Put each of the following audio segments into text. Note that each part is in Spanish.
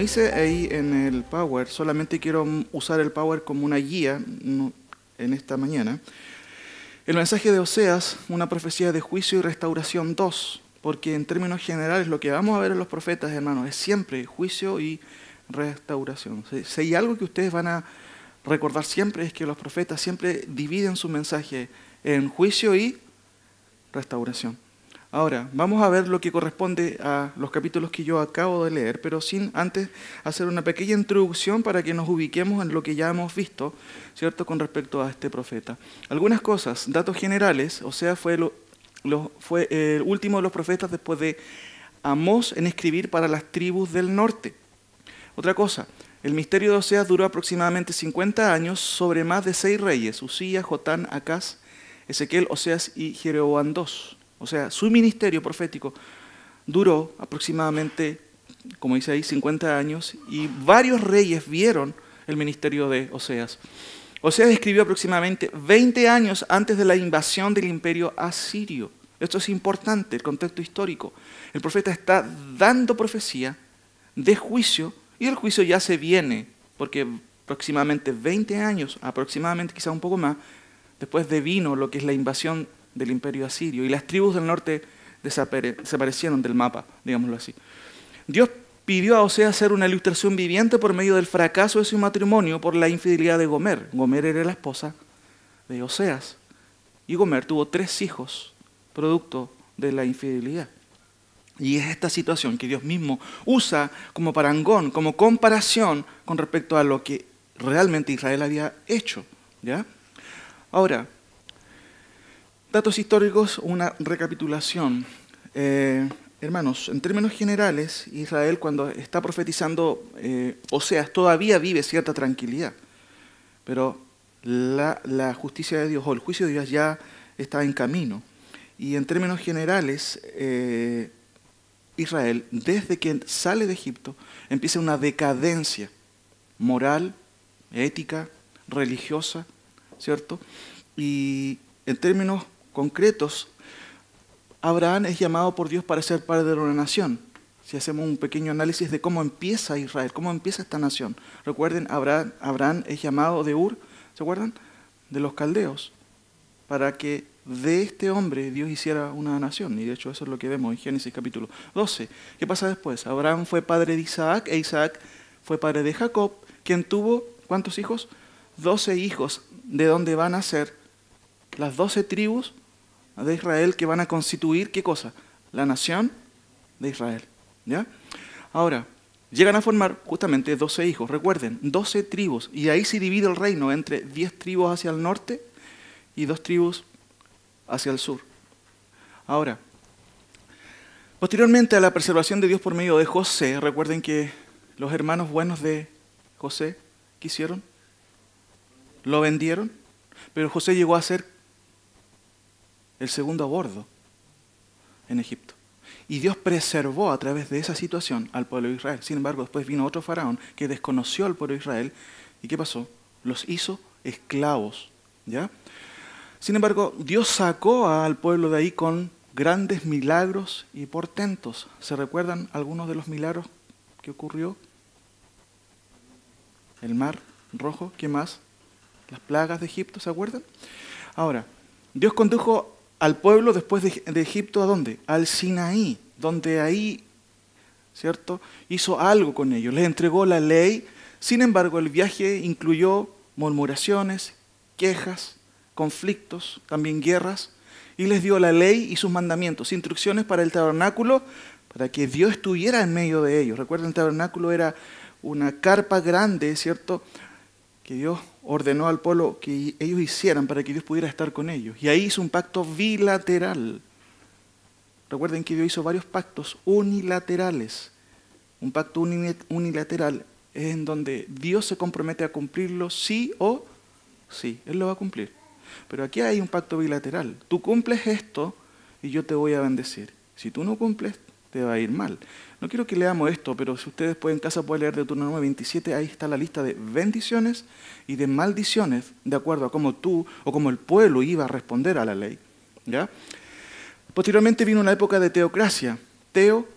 hice ahí en el Power, solamente quiero usar el Power como una guía en esta mañana. El mensaje de Oseas, una profecía de juicio y restauración 2, porque en términos generales lo que vamos a ver en los profetas, hermanos, es siempre juicio y restauración. Si hay algo que ustedes van a recordar siempre es que los profetas siempre dividen su mensaje en juicio y restauración. Ahora, vamos a ver lo que corresponde a los capítulos que yo acabo de leer, pero sin antes hacer una pequeña introducción para que nos ubiquemos en lo que ya hemos visto, ¿cierto?, con respecto a este profeta. Algunas cosas, datos generales. Oseas fue el último de los profetas después de Amós en escribir para las tribus del norte. Otra cosa, el misterio de Oseas duró aproximadamente 50 años sobre más de 6 reyes: Usías, Jotán, Acaz, Ezequiel, Oseas y Jeroboam II. O sea, su ministerio profético duró aproximadamente, como dice ahí, 50 años, y varios reyes vieron el ministerio de Oseas. Oseas escribió aproximadamente 20 años antes de la invasión del imperio asirio. Esto es importante, el contexto histórico. El profeta está dando profecía de juicio, y el juicio ya se viene, porque aproximadamente 20 años, aproximadamente quizá un poco más, después vino lo que es la invasión del imperio asirio, y las tribus del norte desaparecieron del mapa, digámoslo así. Dios pidió a Oseas hacer una ilustración viviente por medio del fracaso de su matrimonio por la infidelidad de Gomer. Gomer era la esposa de Oseas, y Gomer tuvo 3 hijos, producto de la infidelidad. Y es esta situación que Dios mismo usa como parangón, como comparación con respecto a lo que realmente Israel había hecho, ¿ya? Ahora, datos históricos, una recapitulación. Hermanos, en términos generales, Israel cuando está profetizando Oseas todavía vive cierta tranquilidad, pero la justicia de Dios o el juicio de Dios ya está en camino. Y en términos generales, Israel, desde que sale de Egipto, empieza una decadencia moral, ética, religiosa, ¿cierto? Y en términos concretos, Abraham es llamado por Dios para ser padre de una nación. Si hacemos un pequeño análisis de cómo empieza Israel, cómo empieza esta nación. Recuerden, Abraham es llamado de Ur, ¿se acuerdan? De los caldeos, para que de este hombre Dios hiciera una nación. Y de hecho eso es lo que vemos en Génesis capítulo 12. ¿Qué pasa después? Abraham fue padre de Isaac, e Isaac fue padre de Jacob, quien tuvo, ¿cuántos hijos? 12 hijos, de donde van a ser las 12 tribus de Israel que van a constituir, ¿qué cosa? La nación de Israel, ¿ya? Ahora, llegan a formar justamente 12 hijos, recuerden, 12 tribus, y ahí se divide el reino entre 10 tribus hacia el norte y 2 tribus hacia el sur. Ahora, posteriormente a la preservación de Dios por medio de José, recuerden que los hermanos buenos de José, ¿qué hicieron? Lo vendieron, pero José llegó a ser el segundo a bordo en Egipto. Y Dios preservó a través de esa situación al pueblo de Israel. Sin embargo, después vino otro faraón que desconoció al pueblo de Israel. ¿Y qué pasó? Los hizo esclavos, ¿ya? Sin embargo, Dios sacó al pueblo de ahí con grandes milagros y portentos. ¿Se recuerdan algunos de los milagros que ocurrió? El mar rojo, ¿qué más? Las plagas de Egipto, ¿se acuerdan? Ahora, Dios condujo al pueblo después de Egipto, ¿a dónde? Al Sinaí, donde ahí, ¿cierto?, hizo algo con ellos, les entregó la ley. Sin embargo, el viaje incluyó murmuraciones, quejas, conflictos, también guerras, y les dio la ley y sus mandamientos, instrucciones para el tabernáculo, para que Dios estuviera en medio de ellos. Recuerden, el tabernáculo era una carpa grande, ¿cierto?, que Dios ordenó al pueblo que ellos hicieran para que Dios pudiera estar con ellos. Y ahí hizo un pacto bilateral. Recuerden que Dios hizo varios pactos unilaterales. Un pacto unilateral es en donde Dios se compromete a cumplirlo sí o sí. Él lo va a cumplir. Pero aquí hay un pacto bilateral. Tú cumples esto y yo te voy a bendecir. Si tú no cumples, te va a ir mal. No quiero que leamos esto, pero si ustedes en casa pueden leer Deuteronomio 27, ahí está la lista de bendiciones y de maldiciones, de acuerdo a cómo tú o cómo el pueblo iba a responder a la ley, ¿ya? Posteriormente vino una época de teocracia. Teo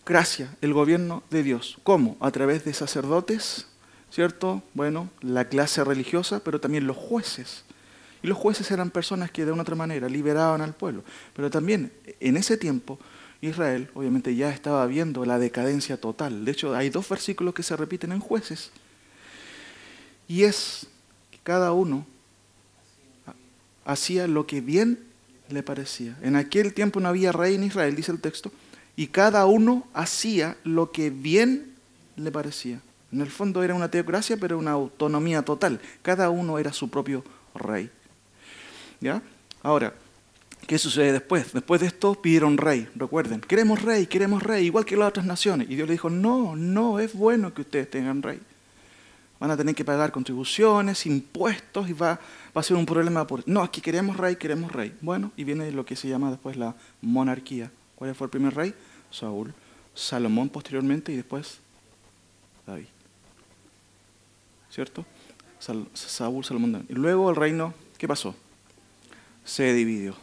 gracia, el gobierno de Dios. ¿Cómo? A través de sacerdotes, ¿cierto? Bueno, la clase religiosa, pero también los jueces. Y los jueces eran personas que de una otra manera liberaban al pueblo. Pero también en ese tiempo Israel obviamente ya estaba viendo la decadencia total. De hecho, hay 2 versículos que se repiten en Jueces. Y es que cada uno hacía lo que bien le parecía. En aquel tiempo no había rey en Israel, dice el texto, y cada uno hacía lo que bien le parecía. En el fondo era una teocracia, pero una autonomía total. Cada uno era su propio rey. ¿Ya? Ahora, ¿qué sucede después? Después de esto pidieron rey, recuerden, queremos rey, igual que las otras naciones. Y Dios le dijo, no es bueno que ustedes tengan rey. Van a tener que pagar contribuciones, impuestos, y va a ser un problema. No, aquí queremos rey. Bueno, y viene lo que se llama después la monarquía. ¿Cuál fue el primer rey? Saúl. Salomón posteriormente y después David. ¿Cierto? Saúl, Salomón, David. Y luego el reino, ¿qué pasó? Se dividió.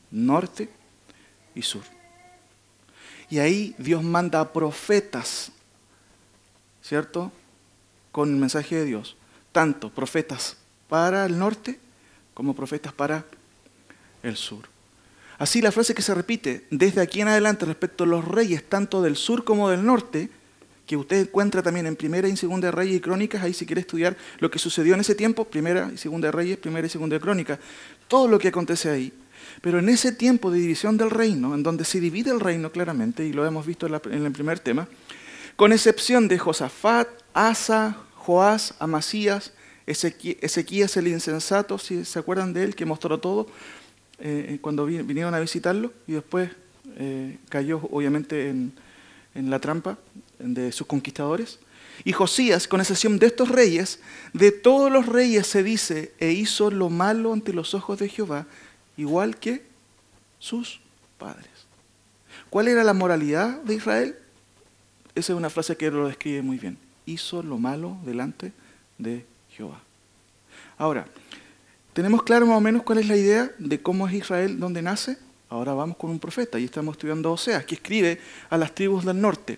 Norte y sur. Y ahí Dios manda a profetas, ¿cierto? Con el mensaje de Dios. Tanto profetas para el norte como profetas para el sur. Así la frase que se repite desde aquí en adelante respecto a los reyes, tanto del sur como del norte, que usted encuentra también en Primera y Segunda de Reyes y Crónicas, ahí si quiere estudiar lo que sucedió en ese tiempo, Primera y Segunda de Reyes, Primera y Segunda de Crónicas, todo lo que acontece ahí. Pero en ese tiempo de división del reino, en donde se divide el reino claramente, y lo hemos visto en el primer tema, con excepción de Josafat, Asa, Joás, Amasías, Ezequías el insensato, si se acuerdan de él, que mostró todo, cuando vinieron a visitarlo, y después cayó obviamente en la trampa de sus conquistadores. Y Josías, con excepción de estos reyes, de todos los reyes se dice, e hizo lo malo ante los ojos de Jehová, igual que sus padres. ¿Cuál era la moralidad de Israel? Esa es una frase que lo describe muy bien. Hizo lo malo delante de Jehová. Ahora, ¿tenemos claro más o menos cuál es la idea de cómo es Israel, dónde nace? Ahora vamos con un profeta y estamos estudiando Oseas, que escribe a las tribus del norte.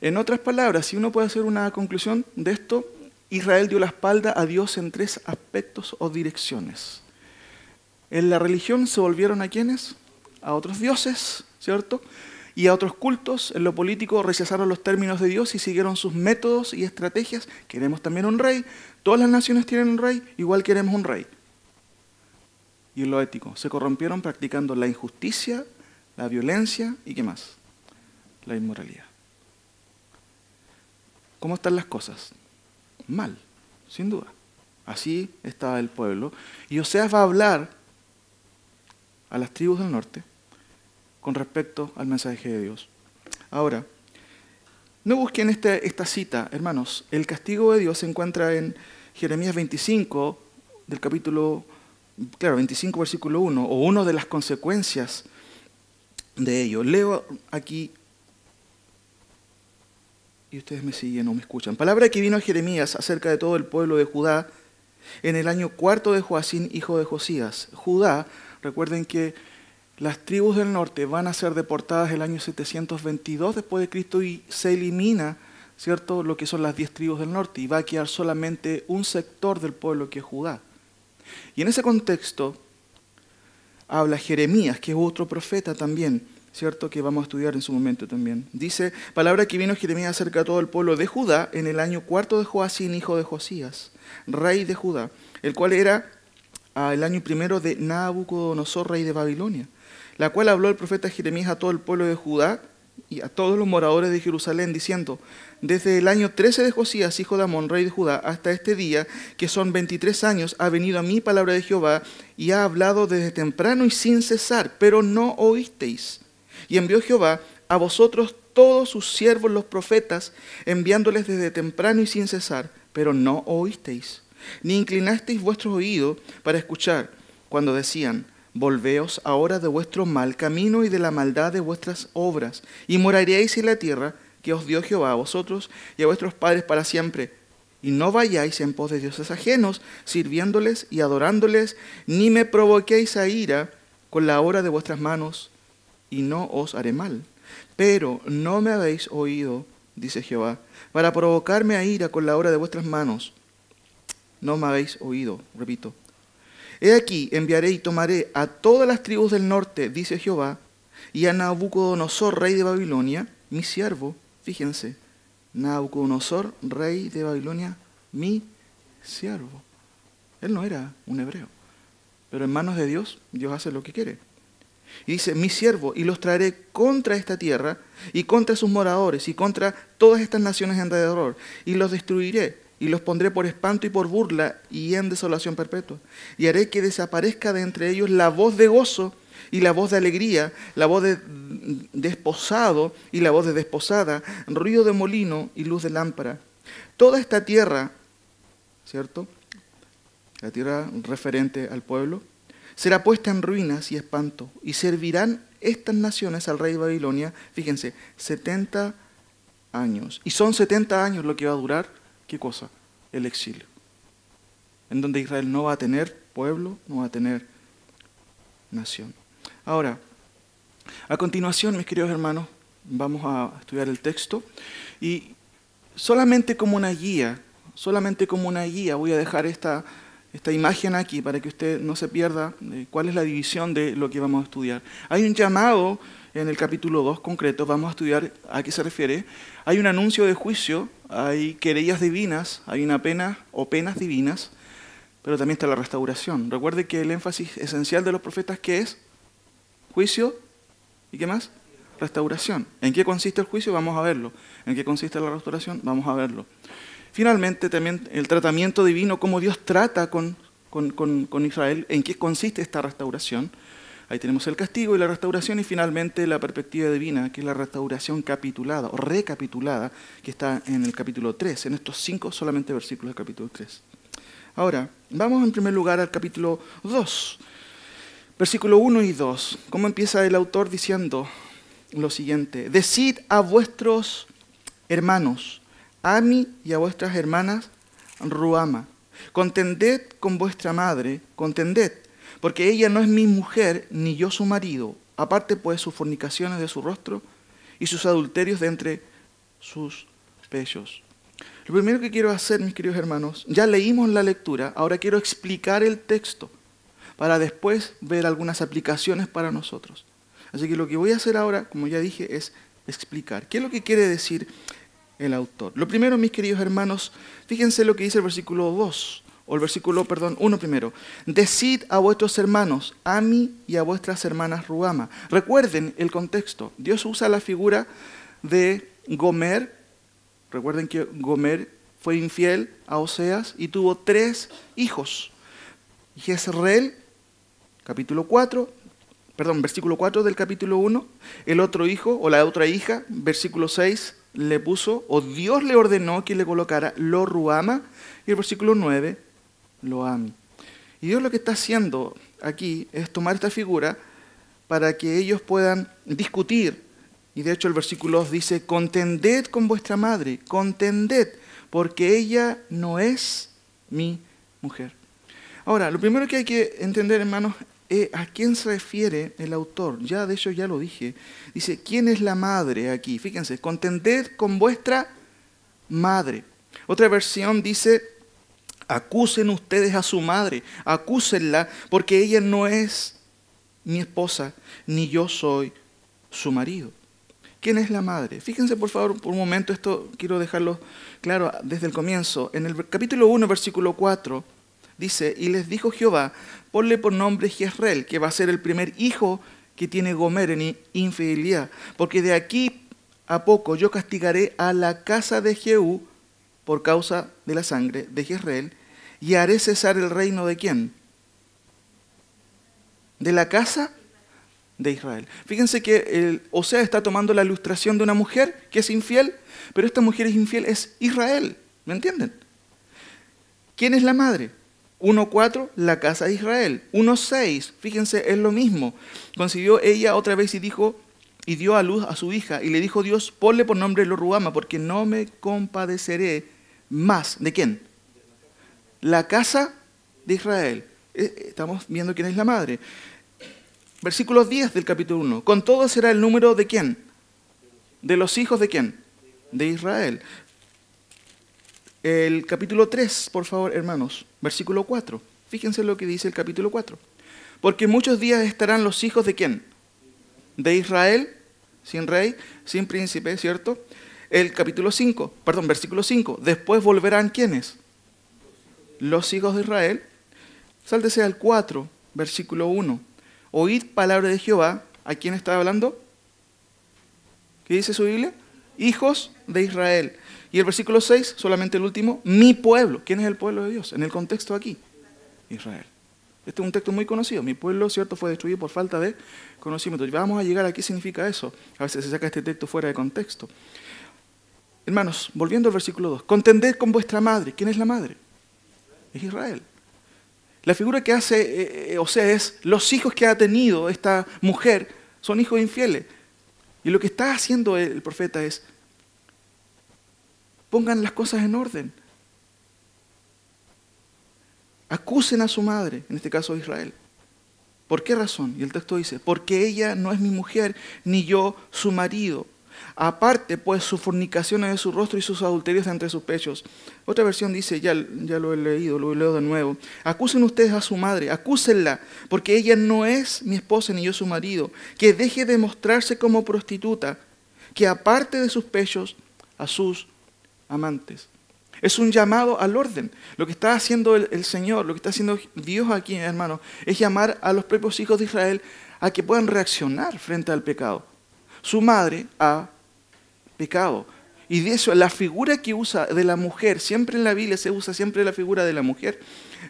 En otras palabras, si uno puede hacer una conclusión de esto, Israel dio la espalda a Dios en 3 aspectos o direcciones. En la religión se volvieron ¿a quiénes? A otros dioses, ¿cierto? Y a otros cultos. En lo político rechazaron los términos de Dios y siguieron sus métodos y estrategias. Queremos también un rey. Todas las naciones tienen un rey, igual queremos un rey. Y en lo ético, se corrompieron practicando la injusticia, la violencia y ¿qué más? La inmoralidad. ¿Cómo están las cosas? Mal, sin duda. Así estaba el pueblo. Y Oseas va a hablar a las tribus del norte con respecto al mensaje de Dios. Ahora, no busquen esta cita, hermanos. El castigo de Dios se encuentra en Jeremías 25, del capítulo 25, versículo 1, o una de las consecuencias de ello. Leo aquí, y ustedes me siguen o me escuchan. Palabra que vino a Jeremías acerca de todo el pueblo de Judá en el año 4 de Joacín, hijo de Josías. Judá, recuerden que las tribus del norte van a ser deportadas el año 722 después de Cristo y se elimina, ¿cierto?, lo que son las 10 tribus del norte y va a quedar solamente un sector del pueblo que es Judá. Y en ese contexto habla Jeremías, que es otro profeta también, ¿cierto?, que vamos a estudiar en su momento también. Dice, palabra que vino Jeremías acerca de todo el pueblo de Judá en el año 4 de Joacín, hijo de Josías, rey de Judá, el cual era el año 1 de Nabucodonosor, rey de Babilonia, la cual habló el profeta Jeremías a todo el pueblo de Judá y a todos los moradores de Jerusalén, diciendo, desde el año 13 de Josías, hijo de Amón, rey de Judá, hasta este día, que son 23 años, ha venido a mí palabra de Jehová, y ha hablado desde temprano y sin cesar, pero no oísteis. Y envió Jehová a vosotros todos sus siervos los profetas, enviándoles desde temprano y sin cesar, pero no oísteis, ni inclinasteis vuestros oídos para escuchar, cuando decían, volveos ahora de vuestro mal camino y de la maldad de vuestras obras, y moraréis en la tierra que os dio Jehová a vosotros y a vuestros padres para siempre. Y no vayáis en pos de dioses ajenos, sirviéndoles y adorándoles, ni me provoquéis a ira con la obra de vuestras manos, y no os haré mal. Pero no me habéis oído, dice Jehová, para provocarme a ira con la obra de vuestras manos. No me habéis oído, repito. He aquí, enviaré y tomaré a todas las tribus del norte, dice Jehová, y a Nabucodonosor, rey de Babilonia, mi siervo, fíjense, Nabucodonosor, rey de Babilonia, mi siervo. Él no era un hebreo, pero en manos de Dios, Dios hace lo que quiere. Y dice, mi siervo, y los traeré contra esta tierra, y contra sus moradores, y contra todas estas naciones en alrededor, y los destruiré, y los pondré por espanto y por burla, y en desolación perpetua. Y haré que desaparezca de entre ellos la voz de gozo, y la voz de alegría, la voz de desposado, y la voz de desposada, ruido de molino y luz de lámpara. Toda esta tierra, ¿cierto?, la tierra referente al pueblo, será puesta en ruinas y espanto, y servirán estas naciones al rey de Babilonia, fíjense, 70 años. Y son 70 años lo que va a durar, ¿qué cosa? El exilio. En donde Israel no va a tener pueblo, no va a tener nación. Ahora, a continuación, mis queridos hermanos, vamos a estudiar el texto, y solamente como una guía, voy a dejar esta imagen aquí para que usted no se pierda cuál es la división de lo que vamos a estudiar. Hay un llamado en el capítulo 2 concreto, vamos a estudiar a qué se refiere. Hay un anuncio de juicio, hay querellas divinas, hay una pena o penas divinas, pero también está la restauración. Recuerde que el énfasis esencial de los profetas, ¿qué es? Juicio, ¿y qué más? Restauración. ¿En qué consiste el juicio? Vamos a verlo. ¿En qué consiste la restauración? Vamos a verlo. Finalmente, también el tratamiento divino, cómo Dios trata con Israel, en qué consiste esta restauración. Ahí tenemos el castigo y la restauración, y finalmente la perspectiva divina, que es la restauración capitulada o recapitulada, que está en el capítulo 3, en estos 5 solamente versículos del capítulo 3. Ahora, vamos en primer lugar al capítulo 2, versículo 1 y 2. ¿Cómo empieza el autor diciendo lo siguiente? Decid a vuestros hermanos, Ami, y a vuestras hermanas Ruama, contended con vuestra madre, contended, porque ella no es mi mujer, ni yo su marido, aparte pues sus fornicaciones de su rostro y sus adulterios de entre sus pechos. Lo primero que quiero hacer, mis queridos hermanos, ya leímos la lectura, ahora quiero explicar el texto, para después ver algunas aplicaciones para nosotros. Así que lo que voy a hacer ahora, como ya dije, es explicar. ¿Qué es lo que quiere decir el autor? Lo primero, mis queridos hermanos, fíjense lo que dice el versículo 2, o el versículo, 1 primero. Decid a vuestros hermanos, Ami, y a vuestras hermanas Ruama. Recuerden el contexto. Dios usa la figura de Gomer. Recuerden que Gomer fue infiel a Oseas y tuvo 3 hijos. Jezreel, versículo 4 del capítulo 1, el otro hijo o la otra hija, versículo 6, le puso, o Dios le ordenó que le colocara Lo Ruama, y el versículo 9, Lo Ami. Y Dios lo que está haciendo aquí es tomar esta figura para que ellos puedan discutir. Y de hecho el versículo 2 dice, contended con vuestra madre, contended, porque ella no es mi mujer. Ahora, lo primero que hay que entender, hermanos, es a quién se refiere el autor. Ya, de hecho, ya lo dije. Dice, ¿quién es la madre aquí? Fíjense, contended con vuestra madre. Otra versión dice, acusen ustedes a su madre, acúsenla, porque ella no es mi esposa, ni yo soy su marido. ¿Quién es la madre? Fíjense, por favor, por un momento, esto quiero dejarlo claro desde el comienzo. En el capítulo 1, versículo 4, dice, y les dijo Jehová, ponle por nombre Jezreel, que va a ser el primer hijo que tiene Gomer en infidelidad, porque de aquí a poco yo castigaré a la casa de Jehú por causa de la sangre de Jezreel, y haré cesar el reino de ¿quién? De la casa de Israel. Fíjense que Oseas está tomando la ilustración de una mujer que es infiel, pero esta mujer es infiel, es Israel. ¿Me entienden? ¿Quién es la madre? 1.4, la casa de Israel. 1.6, fíjense, es lo mismo. Concibió ella otra vez y dijo, y dio a luz a su hija, y le dijo Dios, ponle por nombre Lo Ruama, porque no me compadeceré más. ¿De quién? La casa de Israel. Estamos viendo quién es la madre. Versículo 10 del capítulo 1. Con todo será el número de ¿quién? De los hijos de ¿quién? De Israel. El capítulo 3, por favor, hermanos, versículo 4. Fíjense lo que dice el capítulo 4. Porque muchos días estarán los hijos de ¿quién? De Israel, sin rey, sin príncipe, ¿cierto? El capítulo 5, perdón, versículo 5. Después volverán ¿quiénes? Los hijos de Israel. Sáltese al 4, versículo 1. Oíd palabra de Jehová. ¿A quién está hablando? ¿Qué dice su Biblia? Hijos de Israel. Y el versículo 6, solamente el último, mi pueblo. ¿Quién es el pueblo de Dios? En el contexto aquí, Israel. Este es un texto muy conocido. Mi pueblo, ¿cierto?, fue destruido por falta de conocimiento. Y vamos a llegar a qué significa eso. A veces se saca este texto fuera de contexto. Hermanos, volviendo al versículo 2. Contended con vuestra madre. ¿Quién es la madre? Es Israel. La figura que hace Oseas es los hijos que ha tenido esta mujer son hijos infieles. Y lo que está haciendo el profeta es pongan las cosas en orden. Acusen a su madre, en este caso Israel. ¿Por qué razón? Y el texto dice, porque ella no es mi mujer, ni yo su marido. Aparte, pues, sus fornicaciones de su rostro y sus adulterios de entre sus pechos. Otra versión dice, ya lo he leído, lo leo de nuevo. Acusen ustedes a su madre, acúsenla, porque ella no es mi esposa ni yo su marido. Que deje de mostrarse como prostituta, que aparte de sus pechos a sus amantes. Es un llamado al orden. Lo que está haciendo el Señor, lo que está haciendo Dios aquí, hermanos, es llamar a los propios hijos de Israel a que puedan reaccionar frente al pecado. Su madre ha pecado. Y de eso, la figura que usa de la mujer, siempre en la Biblia se usa siempre la figura de la mujer,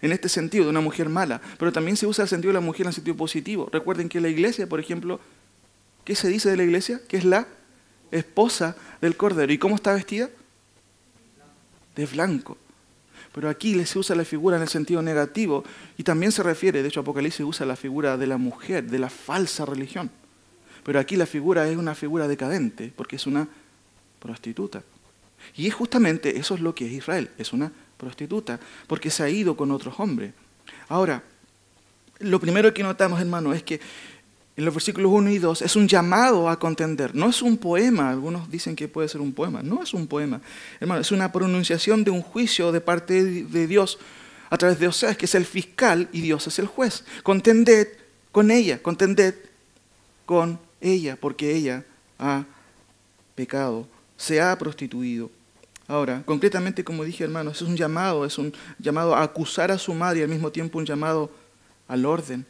en este sentido, de una mujer mala, pero también se usa el sentido de la mujer en el sentido positivo. Recuerden que la iglesia, por ejemplo, ¿qué se dice de la iglesia? Que es la esposa del Cordero. ¿Y cómo está vestida? De blanco. Pero aquí se usa la figura en el sentido negativo y también se refiere, de hecho Apocalipsis usa la figura de la mujer, de la falsa religión. Pero aquí la figura es una figura decadente porque es una prostituta. Y es justamente eso es lo que es Israel, es una prostituta porque se ha ido con otros hombres. Ahora, lo primero que notamos, hermano, es que en los versículos 1 y 2 es un llamado a contender. No es un poema, algunos dicen que puede ser un poema. No es un poema, hermano, es una pronunciación de un juicio de parte de Dios a través de Oseas, que es el fiscal y Dios es el juez. Contended con ella, contended con ella, porque ella ha pecado, se ha prostituido. Ahora, concretamente, como dije, hermano, es un llamado a acusar a su madre y al mismo tiempo un llamado al orden.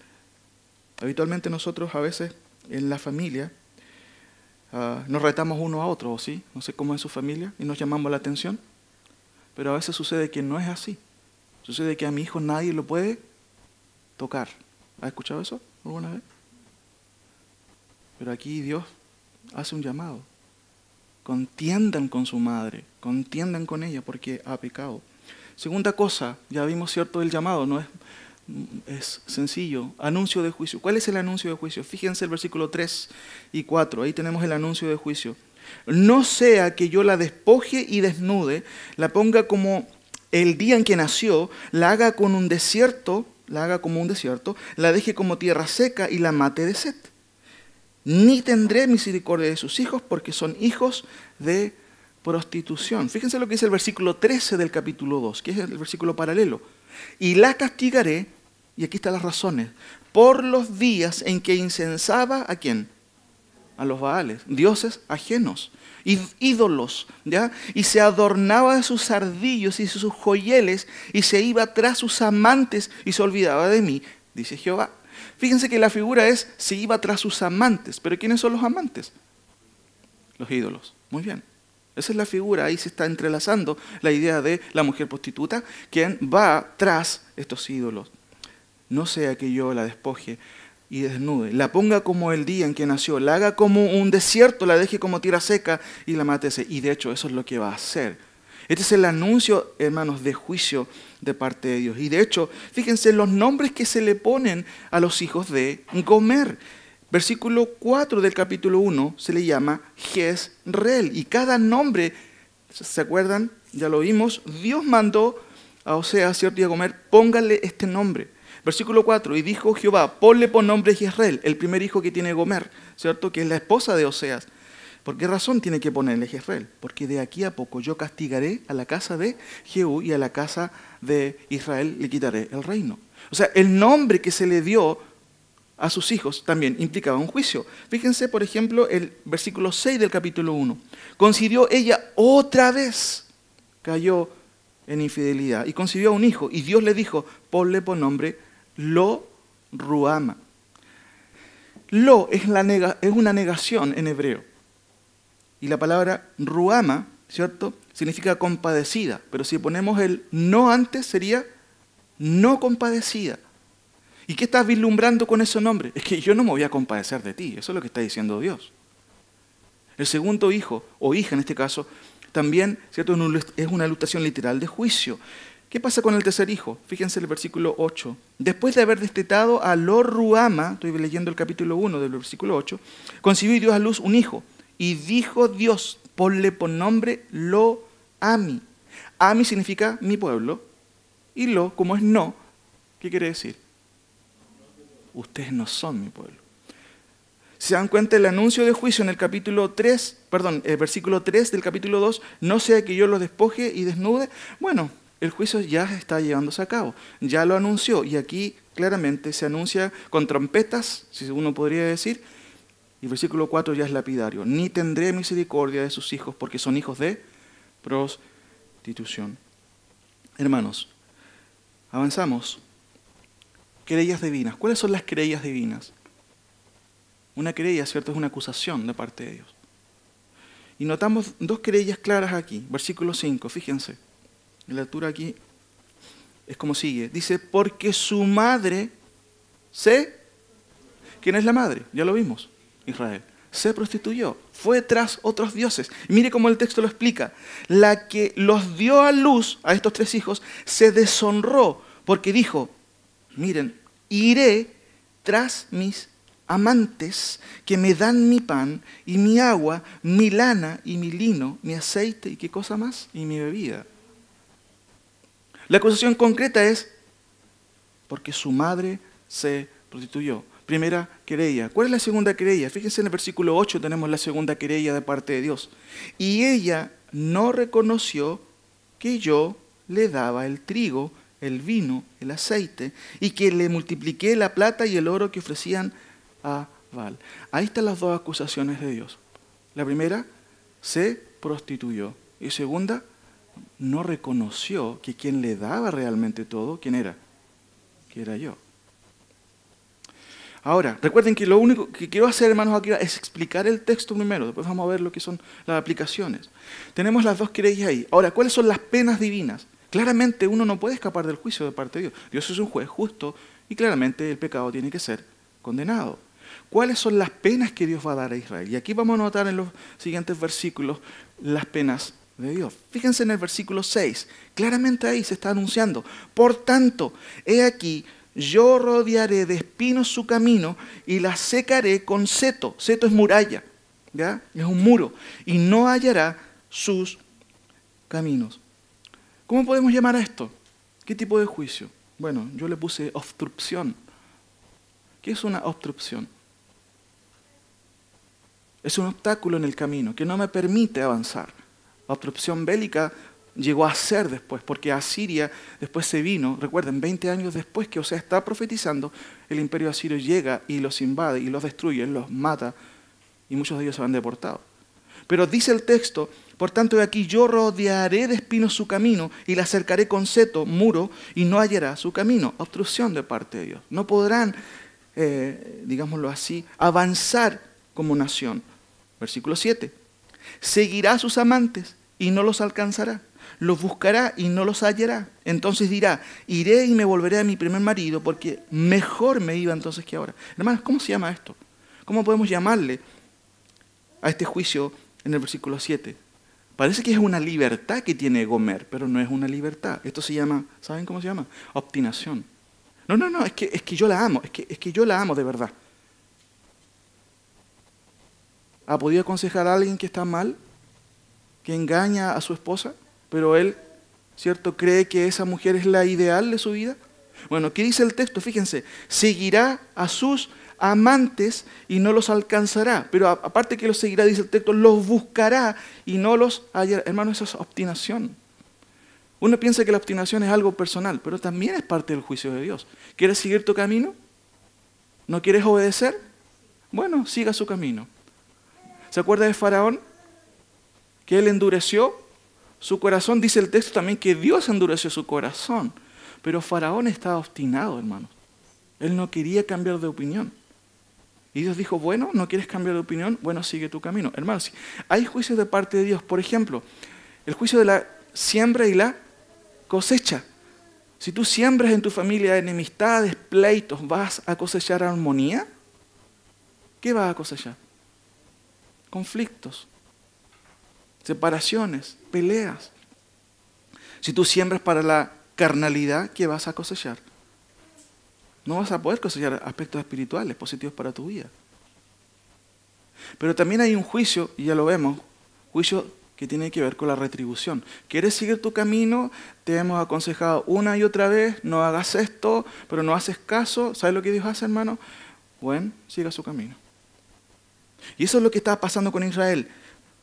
Habitualmente nosotros a veces en la familia nos retamos uno a otro, ¿sí? No sé cómo es su familia y nos llamamos la atención, pero a veces sucede que no es así. Sucede que a mi hijo nadie lo puede tocar. ¿Has escuchado eso alguna vez? Pero aquí Dios hace un llamado. Contiendan con su madre, contiendan con ella porque ha pecado. Segunda cosa, ya vimos, ¿cierto?, el llamado, no es sencillo. Anuncio de juicio. ¿Cuál es el anuncio de juicio? Fíjense el versículo 3 y 4. Ahí tenemos el anuncio de juicio. No sea que yo la despoje y desnude, la ponga como el día en que nació, la haga como un desierto, la deje como tierra seca y la mate de sed. Ni tendré misericordia de sus hijos porque son hijos de prostitución. Fíjense lo que dice el versículo 13 del capítulo 2, que es el versículo paralelo. Y la castigaré, y aquí están las razones, por los días en que incensaba ¿a quién? A los Baales, dioses ajenos, ídolos, ¿ya? Y se adornaba de sus ardillos y sus joyeles y se iba tras sus amantes y se olvidaba de mí, dice Jehová. Fíjense que la figura es, se iba tras sus amantes, pero ¿quiénes son los amantes? Los ídolos, muy bien. Esa es la figura, ahí se está entrelazando la idea de la mujer prostituta, quien va tras estos ídolos. No sea que yo la despoje y desnude, la ponga como el día en que nació, la haga como un desierto, la deje como tierra seca y la matese. Y de hecho eso es lo que va a hacer. Este es el anuncio, hermanos, de juicio de parte de Dios. Y de hecho, fíjense los nombres que se le ponen a los hijos de Gomer. Versículo 4 del capítulo 1 se le llama Jezreel. Y cada nombre, ¿se acuerdan? Ya lo vimos. Dios mandó a Oseas, ¿cierto?, y a Gomer, póngale este nombre. Versículo 4, y dijo Jehová, ponle por nombre Jezreel, el primer hijo que tiene Gomer, ¿cierto?, que es la esposa de Oseas. ¿Por qué razón tiene que ponerle Jezreel? Porque de aquí a poco yo castigaré a la casa de Jehú y a la casa de Israel le quitaré el reino. O sea, el nombre que se le dio a sus hijos también implicaba un juicio. Fíjense, por ejemplo, el versículo 6 del capítulo 1. Concibió ella otra vez, cayó en infidelidad y concibió a un hijo. Y Dios le dijo, ponle por nombre Lo Ruama. Lo es una negación en hebreo. Y la palabra Ruama, ¿cierto?, significa compadecida. Pero si ponemos el no antes, sería no compadecida. ¿Y qué estás vislumbrando con ese nombre? Es que yo no me voy a compadecer de ti. Eso es lo que está diciendo Dios. El segundo hijo, o hija en este caso, también, ¿cierto?, es una ilustración literal de juicio. ¿Qué pasa con el tercer hijo? Fíjense el versículo 8. Después de haber destetado a Lo Ruama, estoy leyendo el capítulo 1 del versículo 8, concibió y dio a luz un hijo. Y dijo Dios, ponle por nombre Lo Ami. Ami significa mi pueblo. Y Lo, como es no, ¿qué quiere decir? Ustedes no son mi pueblo. ¿Se dan cuenta el anuncio de juicio en el capítulo 3, el versículo 3 del capítulo 2? No sea que yo los despoje y desnude. Bueno, el juicio ya está llevándose a cabo. Ya lo anunció y aquí claramente se anuncia con trompetas, si uno podría decir. Y el versículo 4 ya es lapidario. Ni tendré misericordia de sus hijos porque son hijos de prostitución. Hermanos, avanzamos. Querellas divinas. ¿Cuáles son las querellas divinas? Una querella, ¿cierto?, es una acusación de parte de Dios. Y notamos dos querellas claras aquí. Versículo 5, fíjense. La lectura aquí es como sigue. Dice, porque su madre ¿Quién es la madre? Ya lo vimos. Israel. Se prostituyó. Fue tras otros dioses. Y mire cómo el texto lo explica. La que los dio a luz a estos tres hijos se deshonró porque dijo, miren, iré tras mis amantes que me dan mi pan y mi agua, mi lana y mi lino, mi aceite y qué cosa más, y mi bebida. La acusación concreta es porque su madre se prostituyó. Primera querella. ¿Cuál es la segunda querella? Fíjense en el versículo 8 tenemos la segunda querella de parte de Dios. Y ella no reconoció que yo le daba el trigo, el vino, el aceite, y que le multipliqué la plata y el oro que ofrecían a Baal. Ahí están las dos acusaciones de Dios. La primera, se prostituyó. Y segunda, no reconoció que quien le daba realmente todo, ¿quién era? Que era yo. Ahora, recuerden que lo único que quiero hacer, hermanos, aquí es explicar el texto primero. Después vamos a ver lo que son las aplicaciones. Tenemos las dos querellas ahí. Ahora, ¿cuáles son las penas divinas? Claramente uno no puede escapar del juicio de parte de Dios. Dios es un juez justo y claramente el pecado tiene que ser condenado. ¿Cuáles son las penas que Dios va a dar a Israel? Y aquí vamos a notar en los siguientes versículos las penas de Dios. Fíjense en el versículo 6. Claramente ahí se está anunciando. Por tanto, he aquí, yo rodearé de espinos su camino y la secaré con seto. Seto es muralla, ¿ya? Es un muro. Y no hallará sus caminos. ¿Cómo podemos llamar a esto? ¿Qué tipo de juicio? Bueno, yo le puse obstrucción. ¿Qué es una obstrucción? Es un obstáculo en el camino que no me permite avanzar. La obstrucción bélica llegó a ser después, porque Asiria después se vino, recuerden, 20 años después que Oseas está profetizando, el imperio asirio llega y los invade y los destruye, los mata y muchos de ellos se van deportados. Pero dice el texto, por tanto de aquí yo rodearé de espinos su camino y la cercaré con seto, muro, y no hallará su camino. Obstrucción de parte de Dios. No podrán, digámoslo así, avanzar como nación. Versículo 7. Seguirá a sus amantes y no los alcanzará. Los buscará y no los hallará. Entonces dirá, iré y me volveré a mi primer marido porque mejor me iba entonces que ahora. Hermanos, ¿cómo se llama esto? ¿Cómo podemos llamarle a este juicio en el versículo 7? Parece que es una libertad que tiene Gomer, pero no es una libertad. Esto se llama, ¿saben cómo se llama? Obstinación. No, es que yo la amo, es que yo la amo de verdad. ¿Ha podido aconsejar a alguien que está mal, que engaña a su esposa, pero él, ¿cierto?, cree que esa mujer es la ideal de su vida? Bueno, ¿qué dice el texto? Fíjense, seguirá a sus amantes y no los alcanzará. Pero aparte que los seguirá, dice el texto, los buscará y no los hallará. Hermano, eso es obstinación. Uno piensa que la obstinación es algo personal, pero también es parte del juicio de Dios. ¿Quieres seguir tu camino? ¿No quieres obedecer? Bueno, siga su camino. ¿Se acuerda de Faraón? Que él endureció su corazón. Dice el texto también que Dios endureció su corazón. Pero Faraón estaba obstinado, hermanos. Él no quería cambiar de opinión. Y Dios dijo, bueno, ¿no quieres cambiar de opinión? Bueno, sigue tu camino. Hermanos, hay juicios de parte de Dios. Por ejemplo, el juicio de la siembra y la cosecha. Si tú siembras en tu familia enemistades, pleitos, ¿vas a cosechar armonía? ¿Qué vas a cosechar? Conflictos, separaciones, peleas. Si tú siembras para la carnalidad, ¿qué vas a cosechar? No vas a poder cosechar aspectos espirituales positivos para tu vida. Pero también hay un juicio, y ya lo vemos, juicio que tiene que ver con la retribución. ¿Quieres seguir tu camino? Te hemos aconsejado una y otra vez, no hagas esto, pero no haces caso. ¿Sabes lo que Dios hace, hermano? Bueno, siga su camino. Y eso es lo que está pasando con Israel.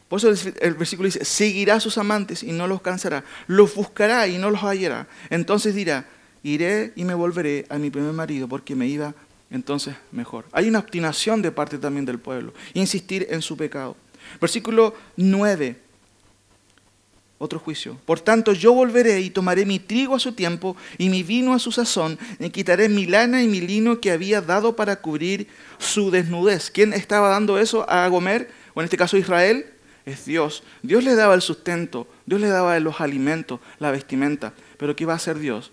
Por eso el versículo dice, seguirá a sus amantes y no los cansará, los buscará y no los hallará. Entonces dirá, iré y me volveré a mi primer marido porque me iba entonces mejor. Hay una obstinación de parte también del pueblo, insistir en su pecado. Versículo 9, otro juicio. Por tanto, yo volveré y tomaré mi trigo a su tiempo y mi vino a su sazón, y quitaré mi lana y mi lino que había dado para cubrir su desnudez. ¿Quién estaba dando eso a Gomer? O en este caso Israel, es Dios. Dios le daba el sustento, Dios le daba los alimentos, la vestimenta. Pero ¿qué va a hacer Dios?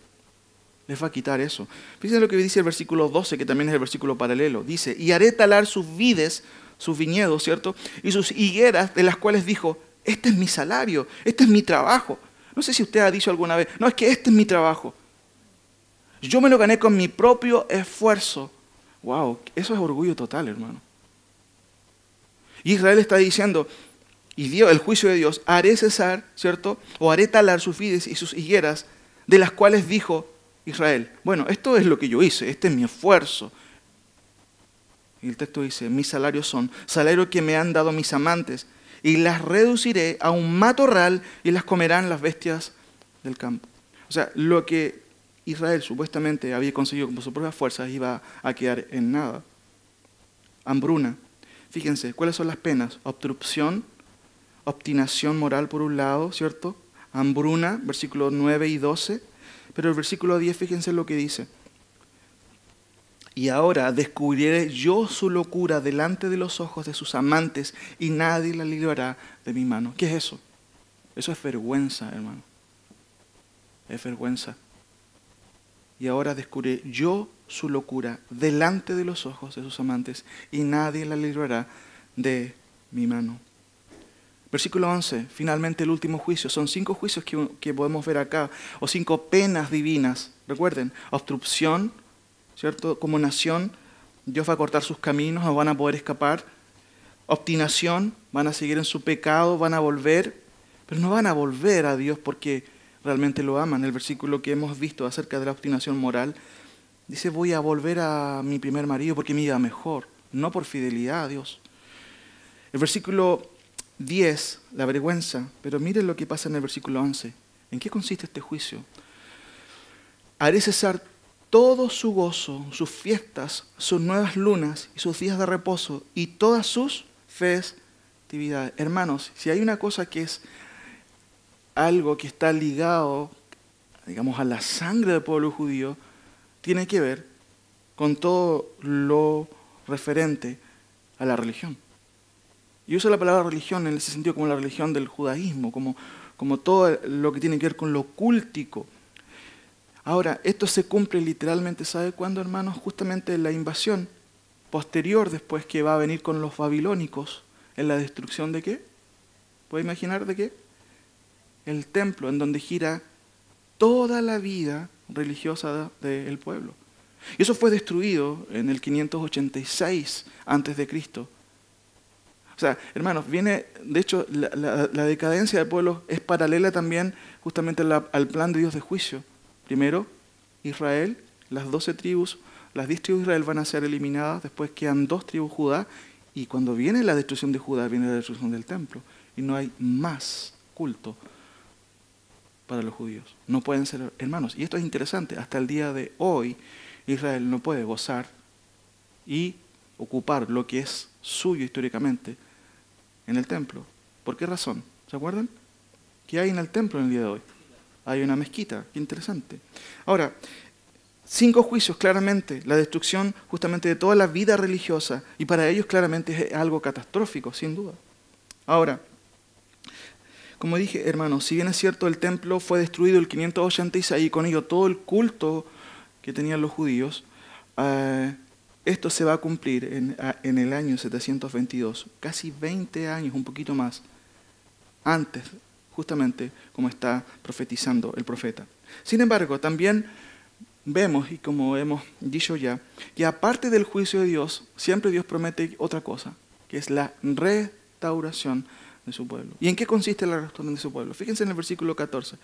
Les va a quitar eso. Fíjense lo que dice el versículo 12, que también es el versículo paralelo. Dice, y haré talar sus vides, sus viñedos, ¿cierto? Y sus higueras, de las cuales dijo, este es mi salario, este es mi trabajo. No sé si usted ha dicho alguna vez, no, es que este es mi trabajo. Yo me lo gané con mi propio esfuerzo. Wow, eso es orgullo total, hermano. Israel está diciendo, y dio el juicio de Dios, haré cesar, ¿cierto? O haré talar sus vides y sus higueras, de las cuales dijo Israel, bueno, esto es lo que yo hice, este es mi esfuerzo. Y el texto dice, mis salarios son salario que me han dado mis amantes, y las reduciré a un matorral y las comerán las bestias del campo. O sea, lo que Israel supuestamente había conseguido con sus propias fuerzas iba a quedar en nada. Hambruna. Fíjense, ¿cuáles son las penas? Obstrucción, obstinación moral por un lado, ¿cierto? Hambruna, versículos 9 y 12. Pero el versículo 10, fíjense lo que dice. Y ahora descubriré yo su locura delante de los ojos de sus amantes y nadie la librará de mi mano. ¿Qué es eso? Eso es vergüenza, hermano. Es vergüenza. Y ahora descubriré yo su locura delante de los ojos de sus amantes y nadie la librará de mi mano. Versículo 11, finalmente el último juicio. Son 5 juicios que podemos ver acá, o 5 penas divinas. Recuerden, obstrucción, ¿cierto? Como nación, Dios va a cortar sus caminos, no van a poder escapar. Obstinación, van a seguir en su pecado, van a volver, pero no van a volver a Dios porque realmente lo aman. El versículo que hemos visto acerca de la obstinación moral, dice, voy a volver a mi primer marido porque me iba mejor, no por fidelidad a Dios. El versículo 10, la vergüenza, pero miren lo que pasa en el versículo 11. ¿En qué consiste este juicio? Haré cesar todo su gozo, sus fiestas, sus nuevas lunas y sus días de reposo y todas sus festividades. Hermanos, si hay una cosa que es algo que está ligado, digamos, a la sangre del pueblo judío, tiene que ver con todo lo referente a la religión. Y uso la palabra religión en ese sentido como la religión del judaísmo, como todo lo que tiene que ver con lo cultico. Ahora, esto se cumple literalmente, ¿sabe cuándo, hermanos? Justamente en la invasión posterior, después que va a venir con los babilónicos, en la destrucción de ¿qué? ¿Puede imaginar de qué? El templo, en donde gira toda la vida religiosa del pueblo. Y eso fue destruido en el 586 a.C. O sea, hermanos, viene, de hecho, la decadencia del pueblo es paralela también justamente al plan de Dios de juicio. Primero, Israel, las 12 tribus las 10 tribus de Israel van a ser eliminadas, después quedan 2 tribus Judá, y cuando viene la destrucción de Judá, viene la destrucción del templo, y no hay más culto para los judíos. No pueden ser hermanos. Y esto es interesante, hasta el día de hoy Israel no puede gozar y ocupar lo que es suyo históricamente en el templo. ¿Por qué razón? ¿Se acuerdan? ¿Qué hay en el templo en el día de hoy? Hay una mezquita. Qué interesante. Ahora, 5 juicios claramente, la destrucción justamente de toda la vida religiosa, y para ellos claramente es algo catastrófico, sin duda. Ahora, como dije, hermanos, si bien es cierto el templo fue destruido el 586 y con ello todo el culto que tenían los judíos, esto se va a cumplir en el año 722, casi 20 años, un poquito más, antes, justamente como está profetizando el profeta. Sin embargo, también vemos, y como hemos dicho ya, que aparte del juicio de Dios, siempre Dios promete otra cosa, que es la restauración de su pueblo. ¿Y en qué consiste la restauración de su pueblo? Fíjense en el versículo 14.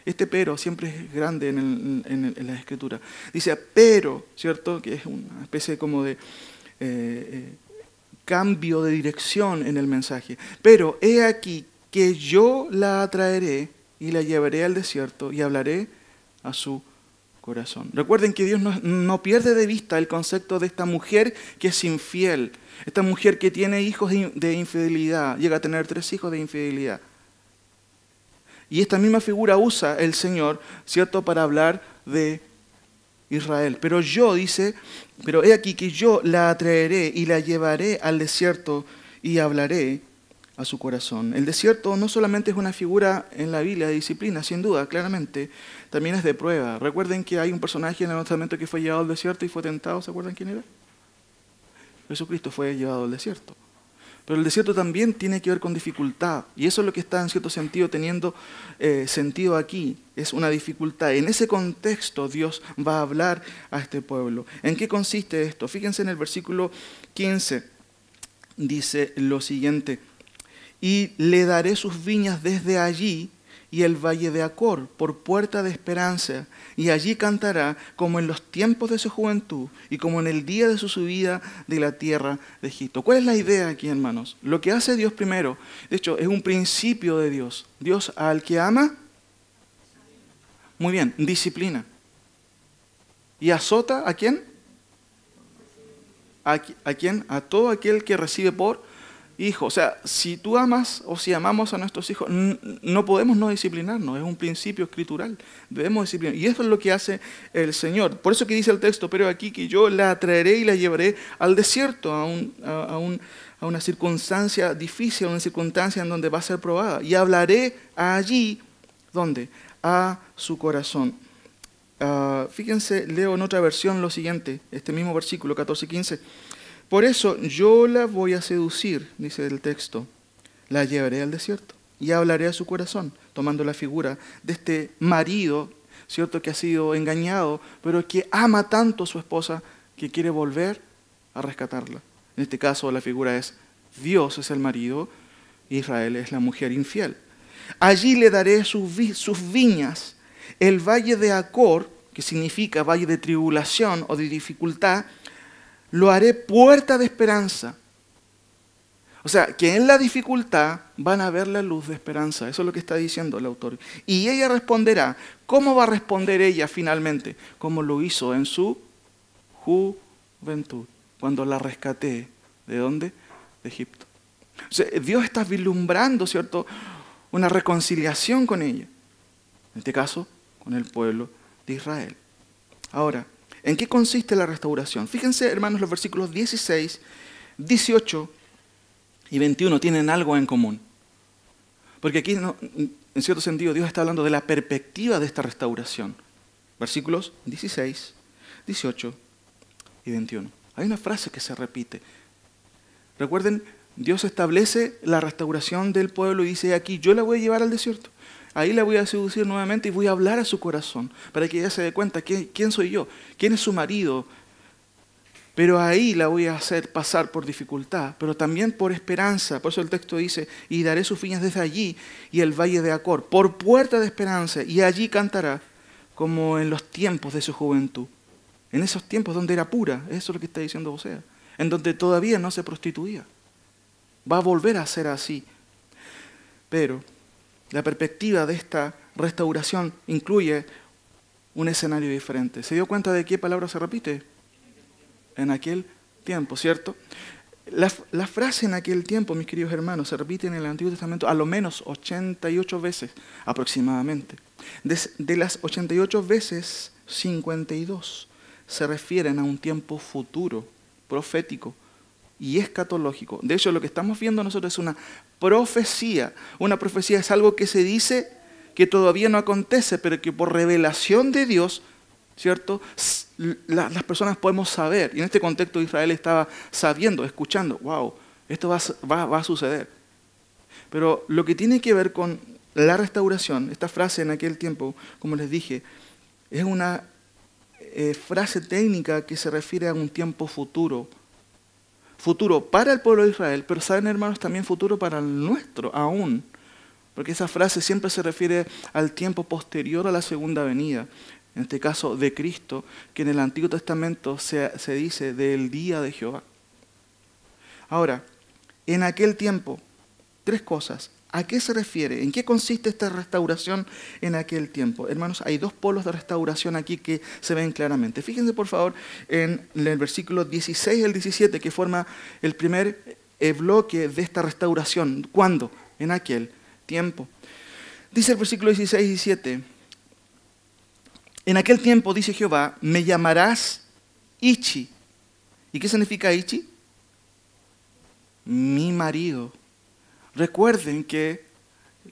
Este pero siempre es grande en la Escritura. Dice, pero, ¿cierto? Que es una especie como de cambio de dirección en el mensaje. Pero he aquí que yo la atraeré y la llevaré al desierto y hablaré a su corazón. Recuerden que Dios no pierde de vista el concepto de esta mujer que es infiel. Esta mujer que tiene hijos de infidelidad, llega a tener 3 hijos de infidelidad. Y esta misma figura usa el Señor, ¿cierto?, para hablar de Israel. Pero yo, dice, pero he aquí que yo la atraeré y la llevaré al desierto y hablaré a su corazón. El desierto no solamente es una figura en la Biblia de disciplina, sin duda, claramente, también es de prueba. Recuerden que hay un personaje en el Nuevo Testamento que fue llevado al desierto y fue tentado, ¿se acuerdan quién era? Jesucristo fue llevado al desierto. Pero el desierto también tiene que ver con dificultad. Y eso es lo que está en cierto sentido teniendo sentido aquí. Es una dificultad. En ese contexto Dios va a hablar a este pueblo. ¿En qué consiste esto? Fíjense en el versículo 15. Dice lo siguiente. Y le daré sus viñas desde allí y el valle de Acor por puerta de esperanza, y allí cantará como en los tiempos de su juventud y como en el día de su subida de la tierra de Egipto. ¿Cuál es la idea aquí, hermanos? Lo que hace Dios primero, de hecho, es un principio de Dios. Dios al que ama, muy bien, disciplina. ¿Y azota a quién? ¿A quién? A todo aquel que recibe por hijo. O sea, si tú amas o si amamos a nuestros hijos, no podemos no disciplinarnos. Es un principio escritural. Debemos disciplinar. Y eso es lo que hace el Señor. Por eso que dice el texto, pero aquí que yo la traeré y la llevaré al desierto, a una circunstancia difícil, a una circunstancia en donde va a ser probada. Y hablaré allí, ¿dónde? A su corazón. Fíjense, leo en otra versión lo siguiente, este mismo versículo 14-15. Por eso yo la voy a seducir, dice el texto, la llevaré al desierto y hablaré a su corazón, tomando la figura de este marido, ¿cierto?, que ha sido engañado, pero que ama tanto a su esposa que quiere volver a rescatarla. En este caso la figura es Dios es el marido, Israel es la mujer infiel. Allí le daré sus viñas, el valle de Acor, que significa valle de tribulación o de dificultad, lo haré puerta de esperanza. O sea, que en la dificultad van a ver la luz de esperanza. Eso es lo que está diciendo el autor. Y ella responderá. ¿Cómo va a responder ella finalmente? Como lo hizo en su juventud, cuando la rescaté. ¿De dónde? De Egipto. O sea, Dios está vislumbrando, ¿cierto?, una reconciliación con ella. En este caso, con el pueblo de Israel. Ahora, ¿en qué consiste la restauración? Fíjense, hermanos, los versículos 16, 18 y 21 tienen algo en común. Porque aquí, en cierto sentido, Dios está hablando de la perspectiva de esta restauración. Versículos 16, 18 y 21. Hay una frase que se repite. Recuerden, Dios establece la restauración del pueblo y dice aquí, yo la voy a llevar al desierto. Ahí la voy a seducir nuevamente y voy a hablar a su corazón para que ella se dé cuenta quién soy yo, quién es su marido. Pero ahí la voy a hacer pasar por dificultad, pero también por esperanza. Por eso el texto dice, y daré sus viñas desde allí y el valle de Acor, por puerta de esperanza, y allí cantará como en los tiempos de su juventud. en esos tiempos donde era pura, eso es lo que está diciendo Oseas, en donde todavía no se prostituía. Va a volver a ser así. Pero la perspectiva de esta restauración incluye un escenario diferente. ¿Se dio cuenta de qué palabra se repite? En aquel tiempo, ¿cierto? La frase en aquel tiempo, mis queridos hermanos, se repite en el Antiguo Testamento a lo menos 88 veces aproximadamente. De las 88 veces, 52 se refieren a un tiempo futuro, profético y escatológico. De hecho, lo que estamos viendo nosotros es una profecía. Una profecía es algo que se dice que todavía no acontece, pero que por revelación de Dios, ¿cierto?, las personas podemos saber. Y en este contexto Israel estaba sabiendo, escuchando, wow, esto va a suceder. Pero lo que tiene que ver con la restauración, esta frase en aquel tiempo, como les dije, es una frase técnica que se refiere a un tiempo futuro. Futuro para el pueblo de Israel, pero saben, hermanos, también futuro para el nuestro aún. Porque esa frase siempre se refiere al tiempo posterior a la segunda venida. En este caso de Cristo, que en el Antiguo Testamento se dice del día de Jehová. Ahora, en aquel tiempo, tres cosas. ¿A qué se refiere? ¿En qué consiste esta restauración en aquel tiempo? Hermanos, hay dos polos de restauración aquí que se ven claramente. Fíjense, por favor, en el versículo 16 y el 17, que forma el primer bloque de esta restauración. ¿Cuándo? En aquel tiempo. Dice el versículo 16 y 17. En aquel tiempo, dice Jehová, me llamarás Ichi. ¿Y qué significa Ichi? Mi marido. Recuerden que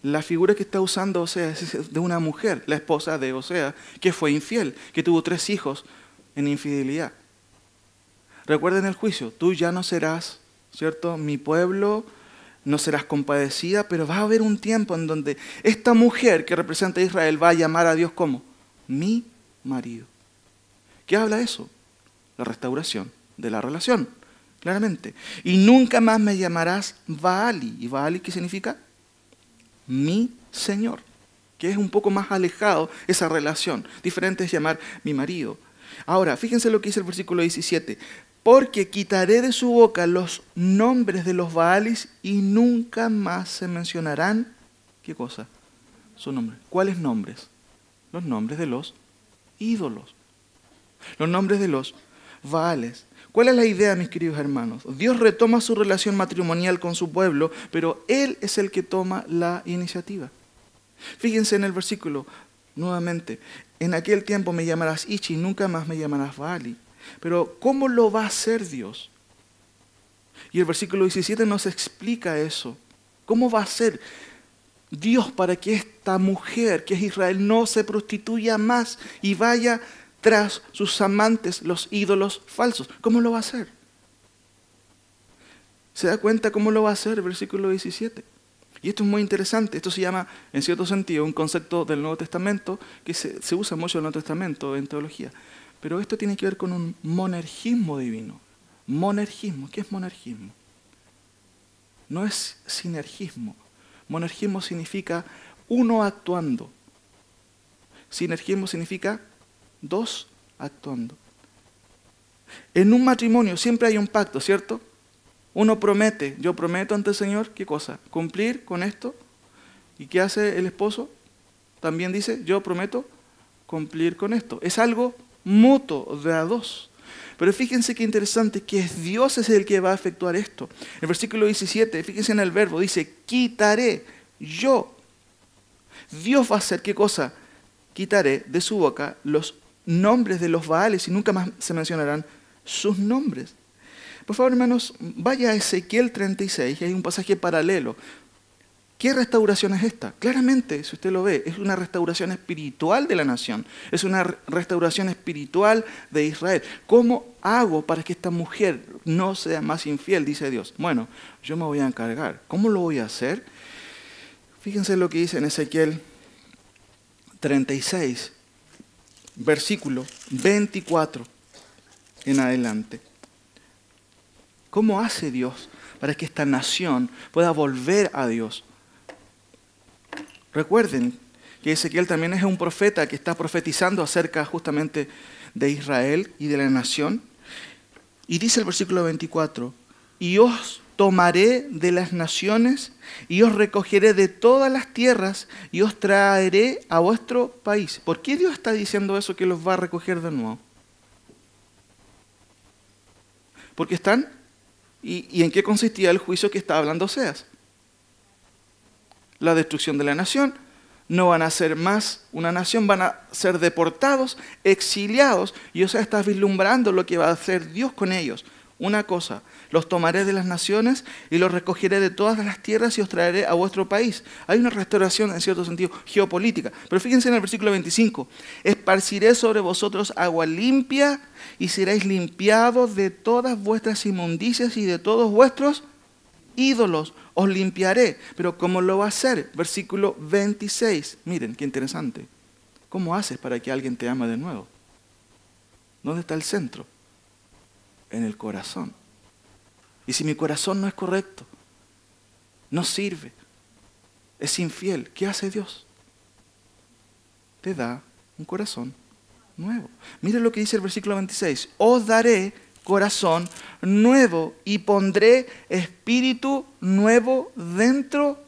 la figura que está usando Oseas es de una mujer, la esposa de Oseas, que fue infiel, que tuvo 3 hijos en infidelidad. Recuerden el juicio, tú ya no serás, ¿cierto?, mi pueblo, no serás compadecida, pero va a haber un tiempo en donde esta mujer que representa a Israel va a llamar a Dios como mi marido. ¿Qué habla eso? La restauración de la relación, claramente. Y nunca más me llamarás Baali. ¿Y Baali qué significa? Mi Señor. Que es un poco más alejado esa relación. Diferente es llamar mi marido. Ahora, fíjense lo que dice el versículo 17. Porque quitaré de su boca los nombres de los Baalis y nunca más se mencionarán, ¿qué cosa? Su nombre. ¿Cuáles nombres? Los nombres de los ídolos. Los nombres de los Baales. ¿Cuál es la idea, mis queridos hermanos? Dios retoma su relación matrimonial con su pueblo, pero Él es el que toma la iniciativa. Fíjense en el versículo, nuevamente, en aquel tiempo me llamarás Ichi, nunca más me llamarás Baali. Pero ¿cómo lo va a hacer Dios? Y el versículo 17 nos explica eso. ¿Cómo va a ser Dios para que esta mujer, que es Israel, no se prostituya más y vaya tras sus amantes, los ídolos falsos? ¿Cómo lo va a hacer? ¿Se da cuenta cómo lo va a hacer el versículo 17? Y esto es muy interesante. Esto se llama, en cierto sentido, un concepto del Nuevo Testamento que se usa mucho en el Nuevo Testamento, en teología. Pero esto tiene que ver con un monergismo divino. Monergismo. ¿Qué es monergismo? No es sinergismo. Monergismo significa uno actuando. Sinergismo significa dos actuando. En un matrimonio siempre hay un pacto, ¿cierto? Uno promete, yo prometo ante el Señor, ¿qué cosa? Cumplir con esto. ¿Y qué hace el esposo? También dice, yo prometo cumplir con esto. Es algo mutuo, de a dos. Pero fíjense qué interesante, que es Dios es el que va a efectuar esto. El versículo 17, fíjense en el verbo, dice, quitaré yo. Dios va a hacer, ¿qué cosa? Quitaré de su boca los nombres de los Baales y nunca más se mencionarán sus nombres. Por favor, hermanos, vaya a Ezequiel 36, y hay un pasaje paralelo. ¿Qué restauración es esta? Claramente, si usted lo ve, es una restauración espiritual de la nación. Es una restauración espiritual de Israel. ¿Cómo hago para que esta mujer no sea más infiel? Dice Dios. Bueno, yo me voy a encargar. ¿Cómo lo voy a hacer? Fíjense lo que dice en Ezequiel 36, versículo 24 en adelante. ¿Cómo hace Dios para que esta nación pueda volver a Dios? Recuerden que Ezequiel también es un profeta que está profetizando acerca justamente de Israel y de la nación. Y dice el versículo 24, y os tomaré de las naciones y os recogeré de todas las tierras y os traeré a vuestro país. ¿Por qué Dios está diciendo eso, que los va a recoger de nuevo? Porque están, ¿y en qué consistía el juicio que estaba hablando Oseas? La destrucción de la nación. No van a ser más una nación, van a ser deportados, exiliados, y Oseas está vislumbrando lo que va a hacer Dios con ellos. Una cosa, los tomaré de las naciones y los recogeré de todas las tierras y os traeré a vuestro país. Hay una restauración, en cierto sentido, geopolítica. Pero fíjense en el versículo 25. Esparciré sobre vosotros agua limpia y seréis limpiados de todas vuestras inmundicias y de todos vuestros ídolos. Os limpiaré. Pero ¿cómo lo va a hacer? Versículo 26. Miren, qué interesante. ¿Cómo haces para que alguien te ame de nuevo? ¿Dónde está el centro? En el corazón. Y si mi corazón no es correcto, no sirve, es infiel, ¿qué hace Dios? Te da un corazón nuevo. Mire lo que dice el versículo 26. Os daré corazón nuevo y pondré espíritu nuevo dentro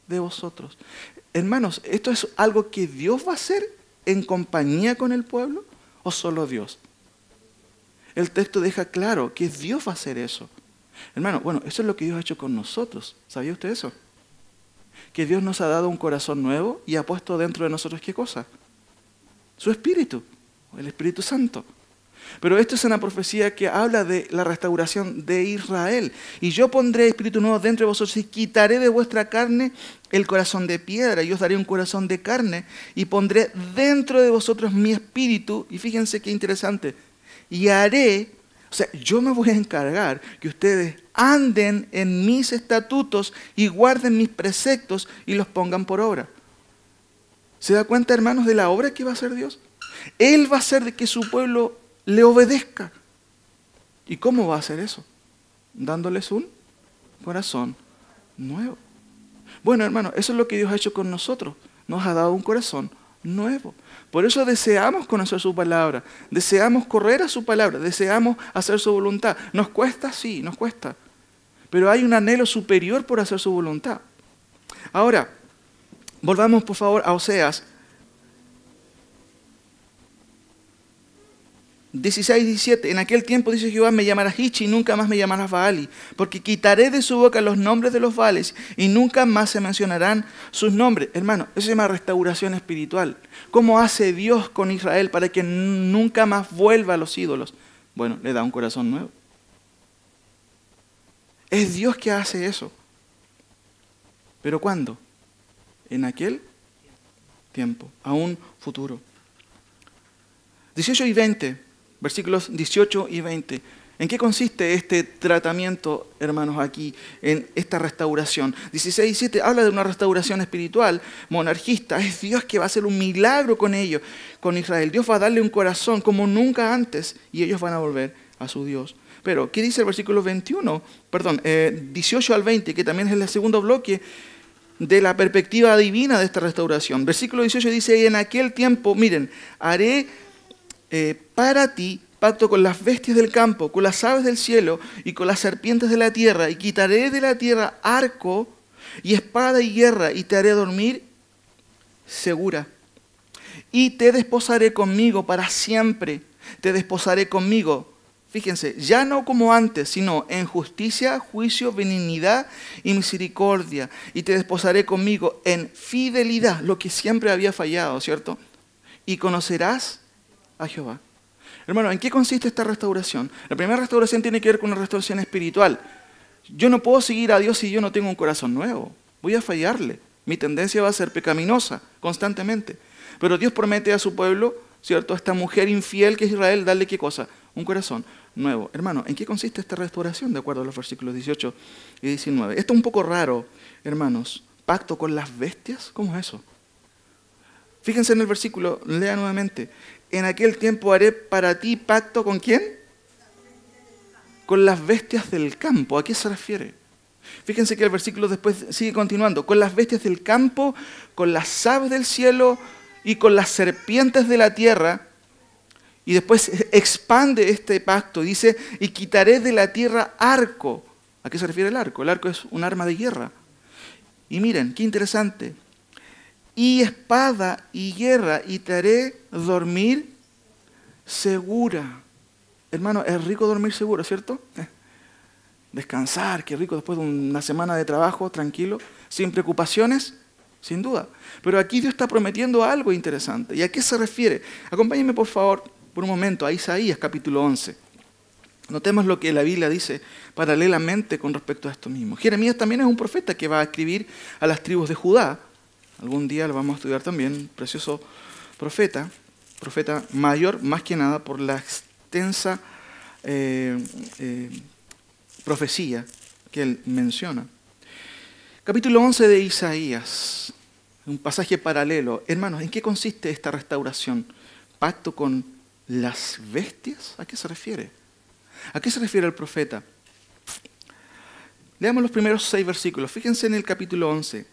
de vosotros. Hermanos, ¿esto es algo que Dios va a hacer en compañía con el pueblo o solo Dios? El texto deja claro que Dios va a hacer eso. Hermano, bueno, eso es lo que Dios ha hecho con nosotros. ¿Sabía usted eso? Que Dios nos ha dado un corazón nuevo y ha puesto dentro de nosotros, ¿qué cosa? Su Espíritu, el Espíritu Santo. Pero esto es una profecía que habla de la restauración de Israel. Y yo pondré espíritu nuevo dentro de vosotros y quitaré de vuestra carne el corazón de piedra. Y os daré un corazón de carne y pondré dentro de vosotros mi espíritu. Y fíjense qué interesante. Y haré, o sea, yo me voy a encargar que ustedes anden en mis estatutos y guarden mis preceptos y los pongan por obra. ¿Se da cuenta, hermanos, de la obra que va a hacer Dios? Él va a hacer de que su pueblo le obedezca. ¿Y cómo va a hacer eso? Dándoles un corazón nuevo. Bueno, hermanos, eso es lo que Dios ha hecho con nosotros. Nos ha dado un corazón nuevo. Por eso deseamos conocer su palabra, deseamos correr a su palabra, deseamos hacer su voluntad. ¿Nos cuesta? Sí, nos cuesta. Pero hay un anhelo superior por hacer su voluntad. Ahora, volvamos por favor a Oseas 16:17. En aquel tiempo, dice Jehová, me llamarás Hichi y nunca más me llamarás Baali, porque quitaré de su boca los nombres de los Baales y nunca más se mencionarán sus nombres. Hermano, eso se llama restauración espiritual. ¿Cómo hace Dios con Israel para que nunca más vuelva a los ídolos? Bueno, le da un corazón nuevo. Es Dios que hace eso. ¿Pero cuándo? En aquel tiempo, a un futuro. 18 y 20. Versículos 18 y 20. ¿En qué consiste este tratamiento, hermanos, aquí, en esta restauración? 16 y 17 habla de una restauración espiritual, monarquista. Es Dios que va a hacer un milagro con ellos, con Israel. Dios va a darle un corazón como nunca antes y ellos van a volver a su Dios. Pero, ¿qué dice el versículo 18 al 20, que también es el segundo bloque de la perspectiva divina de esta restauración? Versículo 18 dice, y en aquel tiempo, miren, haré para ti pacto con las bestias del campo, con las aves del cielo y con las serpientes de la tierra, y quitaré de la tierra arco y espada y guerra, y te haré dormir segura. Y te desposaré conmigo para siempre, te desposaré conmigo. Fíjense, ya no como antes, sino en justicia, juicio, benignidad y misericordia. Y te desposaré conmigo en fidelidad, lo que siempre había fallado, ¿cierto? Y conocerás a Jehová. Hermano, ¿en qué consiste esta restauración? La primera restauración tiene que ver con una restauración espiritual. Yo no puedo seguir a Dios si yo no tengo un corazón nuevo. Voy a fallarle. Mi tendencia va a ser pecaminosa constantemente. Pero Dios promete a su pueblo, ¿cierto? A esta mujer infiel que es Israel, darle ¿qué cosa? Un corazón nuevo. Hermano, ¿en qué consiste esta restauración? De acuerdo a los versículos 18 y 19. Esto es un poco raro, hermanos. ¿Pacto con las bestias? ¿Cómo es eso? Fíjense en el versículo, lea nuevamente. En aquel tiempo haré para ti pacto ¿con quién? Con las bestias del campo. ¿A qué se refiere? Fíjense que el versículo después sigue continuando. Con las bestias del campo, con las aves del cielo y con las serpientes de la tierra. Y después expande este pacto. Dice, y quitaré de la tierra arco. ¿A qué se refiere el arco? El arco es un arma de guerra. Y miren, qué interesante. Y espada y guerra, y te haré dormir segura. Hermano, es rico dormir seguro, ¿cierto? Descansar, qué rico después de una semana de trabajo, tranquilo, sin preocupaciones, sin duda. Pero aquí Dios está prometiendo algo interesante. ¿Y a qué se refiere? Acompáñenme, por favor, por un momento a Isaías capítulo 11. Notemos lo que la Biblia dice paralelamente con respecto a esto mismo. Jeremías también es un profeta que va a escribir a las tribus de Judá. Algún día lo vamos a estudiar también, precioso profeta mayor, más que nada por la extensa profecía que él menciona. Capítulo 11 de Isaías, un pasaje paralelo. Hermanos, ¿en qué consiste esta restauración? ¿Pacto con las bestias? ¿A qué se refiere? ¿A qué se refiere el profeta? Leamos los primeros 6 versículos. Fíjense en el capítulo 11.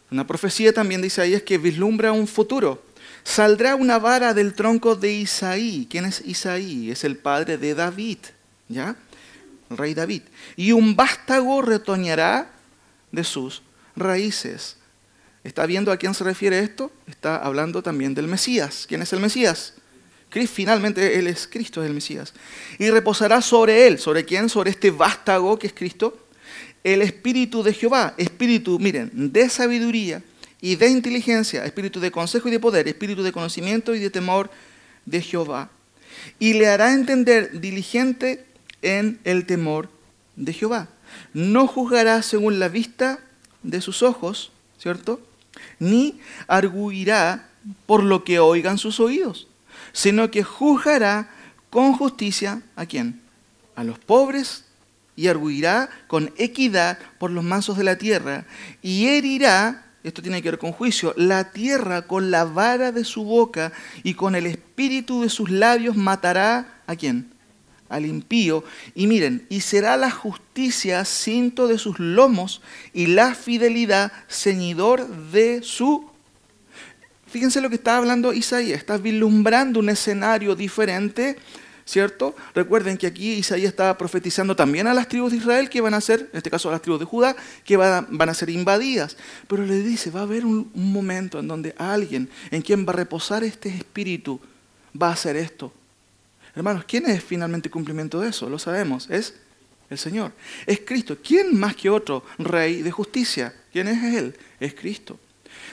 Una profecía también de Isaías que vislumbra un futuro. Saldrá una vara del tronco de Isaí. ¿Quién es Isaí? Es el padre de David, ¿ya? El rey David. Y un vástago retoñará de sus raíces. ¿Está viendo a quién se refiere esto? Está hablando también del Mesías. ¿Quién es el Mesías? Finalmente Él es Cristo, es el Mesías. Y reposará sobre Él. ¿Sobre quién? Sobre este vástago que es Cristo. El espíritu de Jehová. Espíritu, miren, de sabiduría y de inteligencia. Espíritu de consejo y de poder. Espíritu de conocimiento y de temor de Jehová. Y le hará entender diligente en el temor de Jehová. No juzgará según la vista de sus ojos, ¿cierto? Ni arguirá por lo que oigan sus oídos, sino que juzgará con justicia, ¿a quién? A los pobres, y arguirá con equidad por los mansos de la tierra, y herirá, esto tiene que ver con juicio, la tierra con la vara de su boca, y con el espíritu de sus labios matará, ¿a quién? Al impío. Y miren, y será la justicia cinto de sus lomos, y la fidelidad ceñidor de su... Fíjense lo que está hablando Isaías, está vislumbrando un escenario diferente, ¿cierto? Recuerden que aquí Isaías estaba profetizando también a las tribus de Israel que van a ser, en este caso a las tribus de Judá, que van a ser invadidas. Pero le dice, va a haber un momento en donde alguien en quien va a reposar este espíritu va a hacer esto. Hermanos, ¿quién es finalmente el cumplimiento de eso? Lo sabemos, es el Señor. Es Cristo. ¿Quién más que otro rey de justicia? ¿Quién es Él? Es Cristo.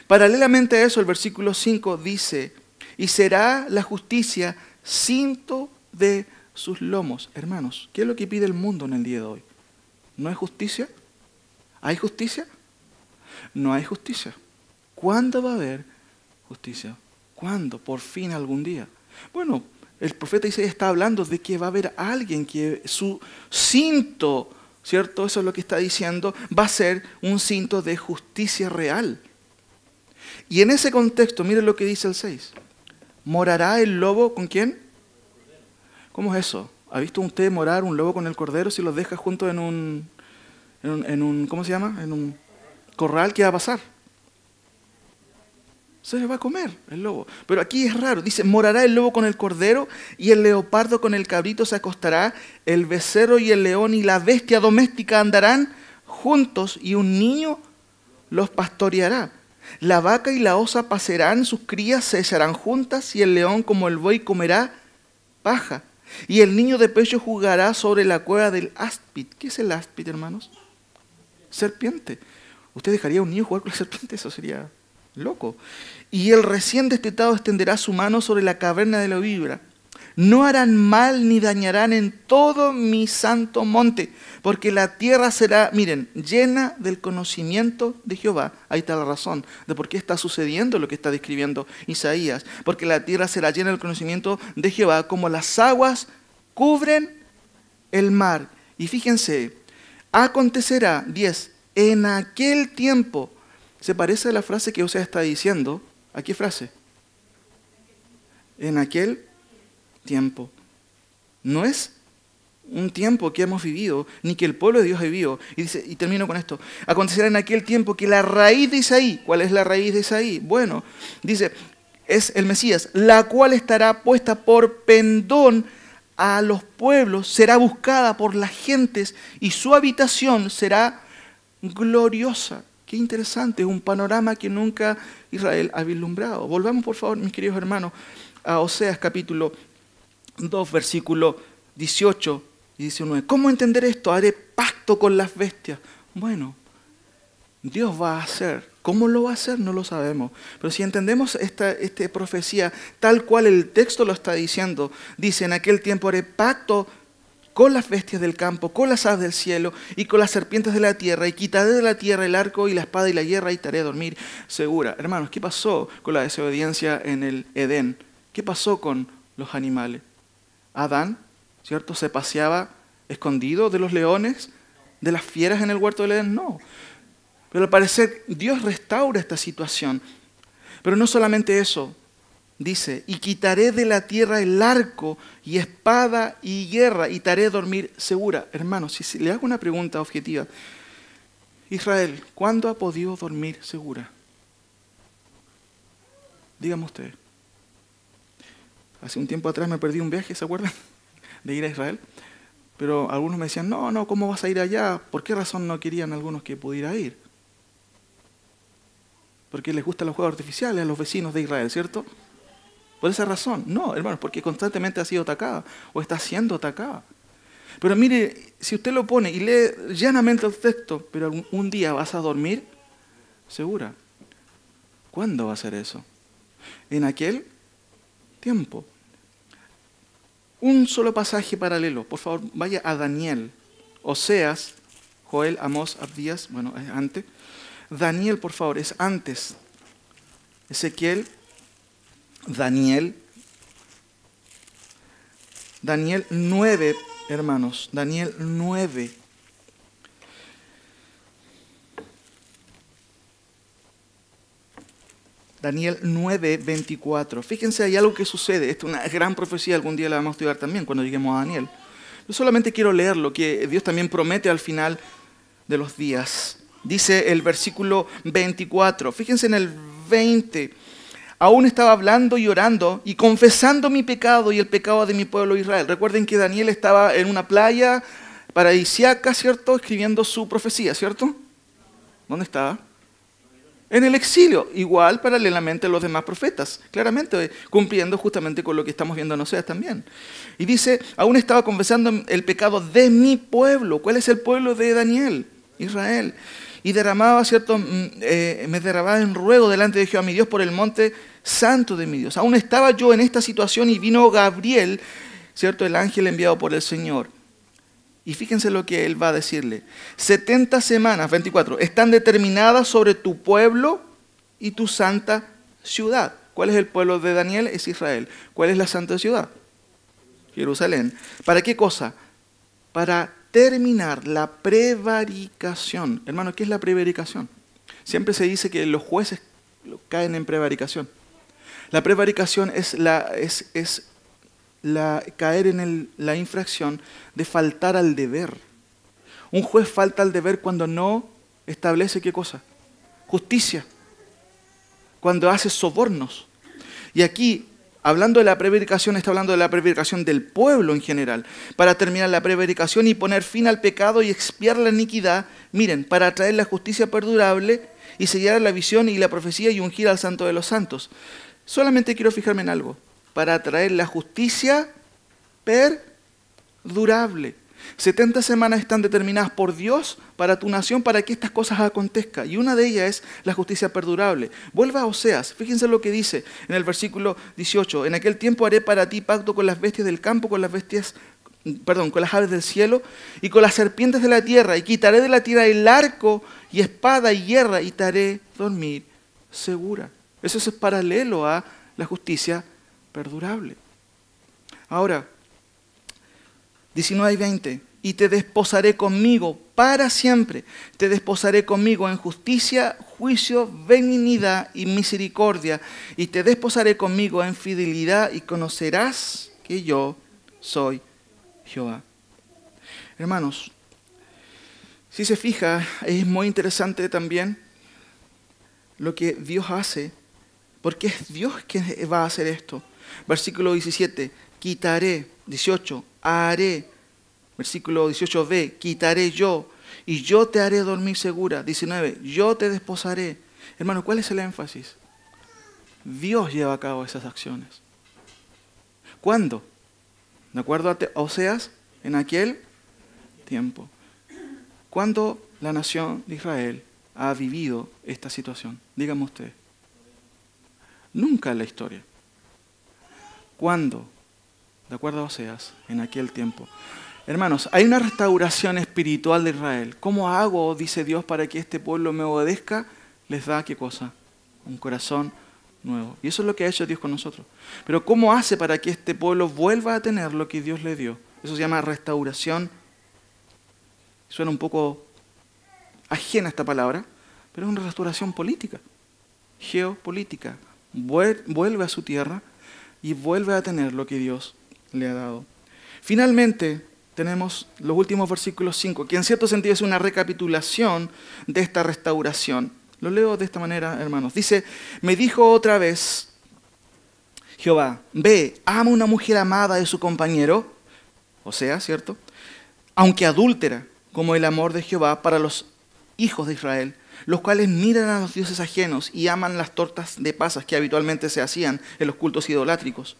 Paralelamente a eso, el versículo 5 dice, y será la justicia cinto de sus lomos. Hermanos, ¿qué es lo que pide el mundo en el día de hoy? ¿No hay justicia? ¿Hay justicia? No hay justicia. ¿Cuándo va a haber justicia? ¿Cuándo? Por fin algún día. Bueno, el profeta Isaías está hablando de que va a haber alguien que su cinto, ¿cierto? Eso es lo que está diciendo, va a ser un cinto de justicia real. Y en ese contexto, miren lo que dice el 6. ¿Morará el lobo con quién? ¿Cómo es eso? ¿Ha visto usted morar un lobo con el cordero si los deja juntos en un ¿cómo se llama? En un corral? ¿Qué va a pasar? Se le va a comer el lobo. Pero aquí es raro. Dice, morará el lobo con el cordero y el leopardo con el cabrito se acostará. El becerro y el león y la bestia doméstica andarán juntos y un niño los pastoreará. La vaca y la osa pasarán, sus crías se echarán juntas y el león como el buey comerá paja. Y el niño de pecho jugará sobre la cueva del áspid. ¿Qué es el áspid, hermanos? Serpiente. ¿Usted dejaría a un niño jugar con la serpiente? Eso sería loco. Y el recién destetado extenderá su mano sobre la caverna de la víbora. No harán mal ni dañarán en todo mi santo monte, porque la tierra será, miren, llena del conocimiento de Jehová. Ahí está la razón de por qué está sucediendo lo que está describiendo Isaías. Porque la tierra será llena del conocimiento de Jehová, como las aguas cubren el mar. Y fíjense, acontecerá, 10, en aquel tiempo. ¿Se parece a la frase que Oseas está diciendo? ¿A qué frase? En aquel tiempo. No es un tiempo que hemos vivido, ni que el pueblo de Dios ha vivido. Y dice, y termino con esto. Acontecerá en aquel tiempo que la raíz de Isaí, ¿cuál es la raíz de Isaí? Bueno, dice, es el Mesías, la cual estará puesta por pendón a los pueblos, será buscada por las gentes y su habitación será gloriosa. Qué interesante, un panorama que nunca Israel ha vislumbrado. Volvamos por favor, mis queridos hermanos, a Oseas capítulo 2, versículo 18 y 19. ¿Cómo entender esto? Haré pacto con las bestias. Bueno, Dios va a hacer. ¿Cómo lo va a hacer? No lo sabemos. Pero si entendemos esta profecía tal cual el texto lo está diciendo, dice, en aquel tiempo haré pacto con las bestias del campo, con las aves del cielo y con las serpientes de la tierra, y quitaré de la tierra el arco y la espada y la guerra y te haré dormir segura. Hermanos, ¿qué pasó con la desobediencia en el Edén? ¿Qué pasó con los animales? Adán, ¿cierto?, se paseaba escondido de los leones, de las fieras en el huerto del Edén. No. Pero al parecer Dios restaura esta situación. Pero no solamente eso. Dice, y quitaré de la tierra el arco y espada y guerra y te haré dormir segura. Hermanos, si le hago una pregunta objetiva. Israel, ¿cuándo ha podido dormir segura? Díganme ustedes. Hace un tiempo atrás me perdí un viaje, ¿se acuerdan? De ir a Israel. Pero algunos me decían, no, ¿cómo vas a ir allá? ¿Por qué razón no querían algunos que pudiera ir? Porque les gustan los juegos artificiales a los vecinos de Israel, ¿cierto? Por esa razón. No, hermanos, porque constantemente ha sido atacada o está siendo atacada. Pero mire, si usted lo pone y lee llanamente el texto, pero un día vas a dormir segura. ¿Cuándo va a ser eso? En aquel tiempo. Un solo pasaje paralelo. Por favor, vaya a Daniel. Oseas, Joel, Amós, Abdías, bueno, es antes. Daniel, por favor, es antes. Ezequiel, Daniel 9, hermanos, Daniel 9. Daniel 9, 24. Fíjense, hay algo que sucede. Esta es una gran profecía, algún día la vamos a estudiar también cuando lleguemos a Daniel. Yo solamente quiero leer lo que Dios también promete al final de los días. Dice el versículo 24. Fíjense en el 20. Aún estaba hablando y orando y confesando mi pecado y el pecado de mi pueblo Israel. Recuerden que Daniel estaba en una playa paradisíaca, ¿cierto?, escribiendo su profecía, ¿cierto? ¿Dónde estaba? En el exilio, igual paralelamente a los demás profetas, claramente cumpliendo justamente con lo que estamos viendo en Oseas también. Y dice, aún estaba confesando el pecado de mi pueblo. ¿Cuál es el pueblo de Daniel? Israel. Y derramaba, ¿cierto? Me derramaba en ruego delante de Jehová mi Dios por el monte santo de mi Dios. Aún estaba yo en esta situación y vino Gabriel, ¿cierto?, el ángel enviado por el Señor. Y fíjense lo que él va a decirle. 70 semanas, 24, están determinadas sobre tu pueblo y tu santa ciudad. ¿Cuál es el pueblo de Daniel? Es Israel. ¿Cuál es la santa ciudad? Jerusalén. ¿Para qué cosa? Para terminar la prevaricación. Hermano, ¿qué es la prevaricación? Siempre se dice que los jueces caen en prevaricación. La prevaricación es caer en la infracción de faltar al deber. Un juez falta al deber cuando no establece ¿qué cosa? Justicia. Cuando hace sobornos. Y aquí, hablando de la prevaricación, está hablando de la prevaricación del pueblo en general. Para terminar la prevaricación y poner fin al pecado y expiar la iniquidad, miren, para traer la justicia perdurable y sellar la visión y la profecía y ungir al santo de los santos. Solamente quiero fijarme en algo. Para traer la justicia perdurable. 70 semanas están determinadas por Dios para tu nación para que estas cosas acontezcan. Y una de ellas es la justicia perdurable. Vuelva a Oseas. Fíjense lo que dice en el versículo 18. En aquel tiempo haré para ti pacto con las bestias del campo, con las aves del cielo y con las serpientes de la tierra. Y quitaré de la tierra el arco y espada y guerra y te haré dormir segura. Eso es paralelo a la justicia perdurable. Ahora, 19 y 20. Y te desposaré conmigo para siempre. Te desposaré conmigo en justicia, juicio, benignidad y misericordia. Y te desposaré conmigo en fidelidad y conocerás que yo soy Jehová. Hermanos, si se fija, es muy interesante también lo que Dios hace. porque es Dios quien va a hacer esto. Versículo 17, quitaré. 18, haré. Versículo 18b, quitaré yo, y yo te haré dormir segura. 19, yo te desposaré. Hermano, ¿cuál es el énfasis? Dios lleva a cabo esas acciones. ¿Cuándo? De acuerdo a Oseas, en aquel tiempo. ¿Cuándo la nación de Israel ha vivido esta situación? Dígame usted. Nunca en la historia. ¿Cuándo? De acuerdo a Oseas, en aquel tiempo. Hermanos, hay una restauración espiritual de Israel. ¿Cómo hago, dice Dios, para que este pueblo me obedezca? Les da, ¿qué cosa? Un corazón nuevo. Y eso es lo que ha hecho Dios con nosotros. Pero ¿cómo hace para que este pueblo vuelva a tener lo que Dios le dio? Eso se llama restauración. Suena un poco ajena esta palabra, pero es una restauración política, geopolítica. Vuelve a su tierra y vuelve a tener lo que Dios le ha dado. Finalmente, tenemos los últimos versículos 5, que en cierto sentido es una recapitulación de esta restauración. Lo leo de esta manera, hermanos. Dice, me dijo otra vez Jehová, ve, ama una mujer amada de su compañero, o sea, ¿cierto? Aunque adúltera, como el amor de Jehová para los hijos de Israel, los cuales miran a los dioses ajenos y aman las tortas de pasas que habitualmente se hacían en los cultos idolátricos.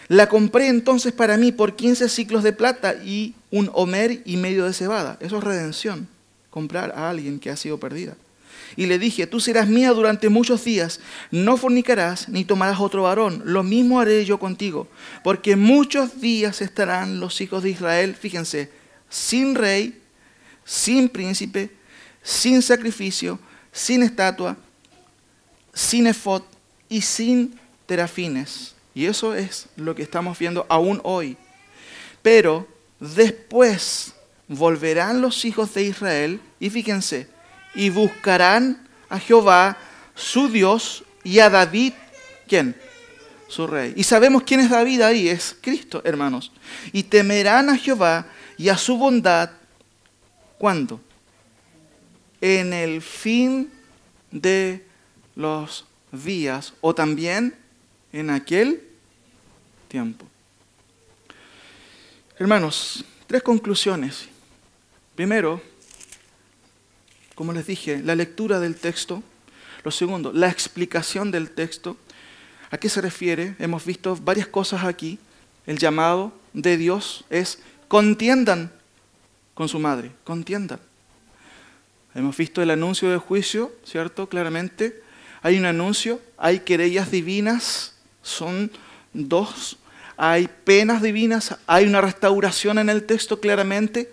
La compré entonces para mí por 15 siclos de plata y un homer y medio de cebada. Eso es redención, comprar a alguien que ha sido perdida. Y le dije, tú serás mía durante muchos días, no fornicarás ni tomarás otro varón. Lo mismo haré yo contigo, porque muchos días estarán los hijos de Israel, fíjense, sin rey, sin príncipe, sin sacrificio, sin estatua, sin efod y sin terafines. Y eso es lo que estamos viendo aún hoy. Pero después volverán los hijos de Israel, y fíjense, y buscarán a Jehová, su Dios, y a David, ¿quién? Su rey. Y sabemos quién es David ahí, es Cristo, hermanos. Y temerán a Jehová y a su bondad, ¿cuándo? En el fin de los días, o también en aquel tiempo. Hermanos, 3 conclusiones. Primero, como les dije, la lectura del texto. Lo segundo, la explicación del texto. ¿A qué se refiere? Hemos visto varias cosas aquí. El llamado de Dios es contiendan con su madre, contiendan. Hemos visto el anuncio del juicio, ¿cierto? Claramente. Hay un anuncio, hay querellas divinas, son 2. Hay penas divinas, hay una restauración en el texto claramente.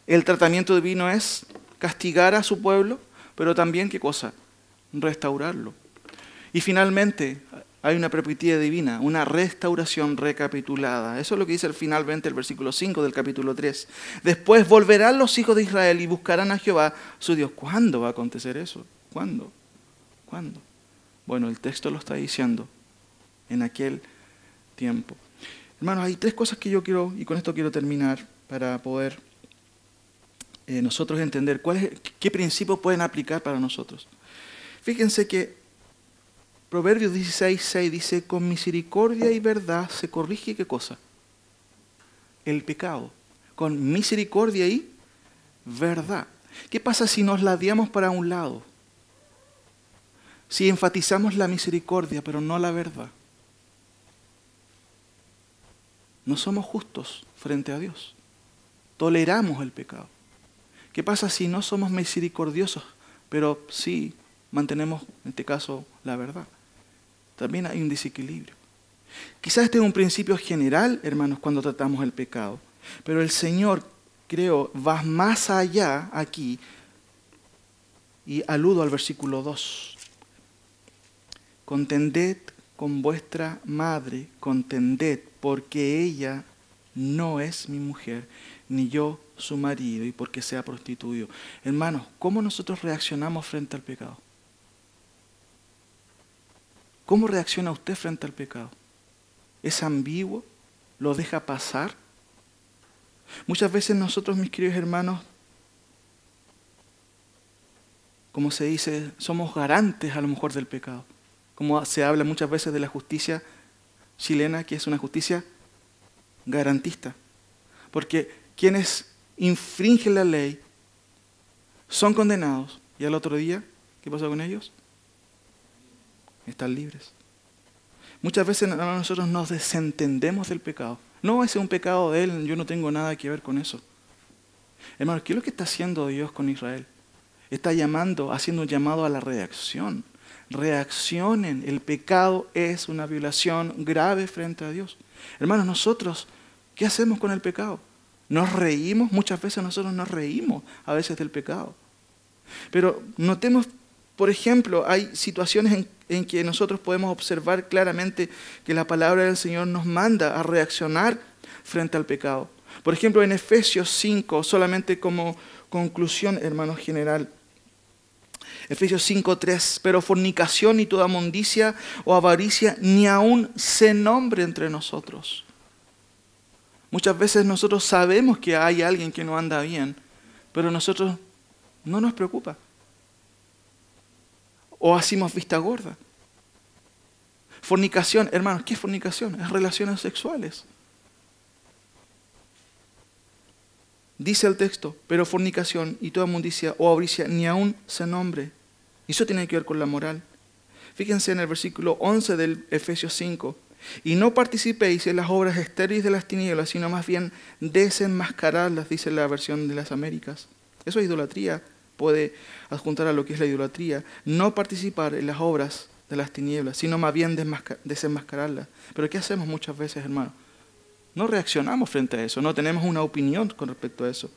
El tratamiento divino es castigar a su pueblo, pero también, ¿qué cosa? Restaurarlo. Y finalmente, hay una perspectiva divina, una restauración recapitulada. Eso es lo que dice finalmente el versículo 5 del capítulo 3. Después volverán los hijos de Israel y buscarán a Jehová, su Dios. ¿Cuándo va a acontecer eso? ¿Cuándo? ¿Cuándo? Bueno, el texto lo está diciendo en aquel tiempo. Hermanos, hay 3 cosas que yo quiero, y con esto quiero terminar, para poder nosotros entender qué principios pueden aplicar para nosotros. Fíjense que Proverbios 16:6 dice, con misericordia y verdad se corrige, ¿qué cosa? El pecado. Con misericordia y verdad. ¿Qué pasa si nos ladeamos para un lado? Si enfatizamos la misericordia, pero no la verdad. No somos justos frente a Dios. Toleramos el pecado. ¿Qué pasa si no somos misericordiosos, pero sí mantenemos, en este caso, la verdad? También hay un desequilibrio. Quizás este es un principio general, hermanos, cuando tratamos el pecado. Pero el Señor, creo, va más allá aquí. Y aludo al versículo 2. Contended con vuestra madre, contended, porque ella no es mi mujer, ni yo su marido, y porque sea prostituido. Hermanos, ¿cómo nosotros reaccionamos frente al pecado? ¿Cómo reacciona usted frente al pecado? ¿Es ambiguo? ¿Lo deja pasar? Muchas veces nosotros, mis queridos hermanos, como se dice, somos garantes a lo mejor del pecado. como se habla muchas veces de la justicia chilena, que es una justicia garantista. Porque quienes infringen la ley son condenados y al otro día, ¿qué pasa con ellos? Están libres. Muchas veces nosotros nos desentendemos del pecado. No, ese es un pecado de él, yo no tengo nada que ver con eso. Hermanos, ¿qué es lo que está haciendo Dios con Israel? Está haciendo un llamado a la reacción. Reaccionen, el pecado es una violación grave frente a Dios. Hermanos, nosotros, ¿qué hacemos con el pecado? Nos reímos, muchas veces nosotros nos reímos a veces del pecado. Pero notemos, por ejemplo, hay situaciones en que nosotros podemos observar claramente que la palabra del Señor nos manda a reaccionar frente al pecado. Por ejemplo, en Efesios 5, solamente como conclusión, hermanos, general. Efesios 5:3, pero fornicación y toda mondicia o avaricia ni aun se nombre entre nosotros. Muchas veces nosotros sabemos que hay alguien que no anda bien, pero nosotros no nos preocupa. O hacemos vista gorda. Fornicación, hermanos, ¿qué es fornicación? Es relaciones sexuales. Dice el texto, pero fornicación y toda mundicia o avaricia ni aun se nombre. Y eso tiene que ver con la moral. Fíjense en el versículo 11 del Efesios 5. Y no participéis en las obras estériles de las tinieblas, sino más bien desenmascararlas, dice la versión de las Américas. Eso es idolatría, puede adjuntar a lo que es la idolatría. No participar en las obras de las tinieblas, sino más bien desenmascararlas. Pero ¿qué hacemos muchas veces, hermano? No reaccionamos frente a eso, no tenemos una opinión con respecto a eso.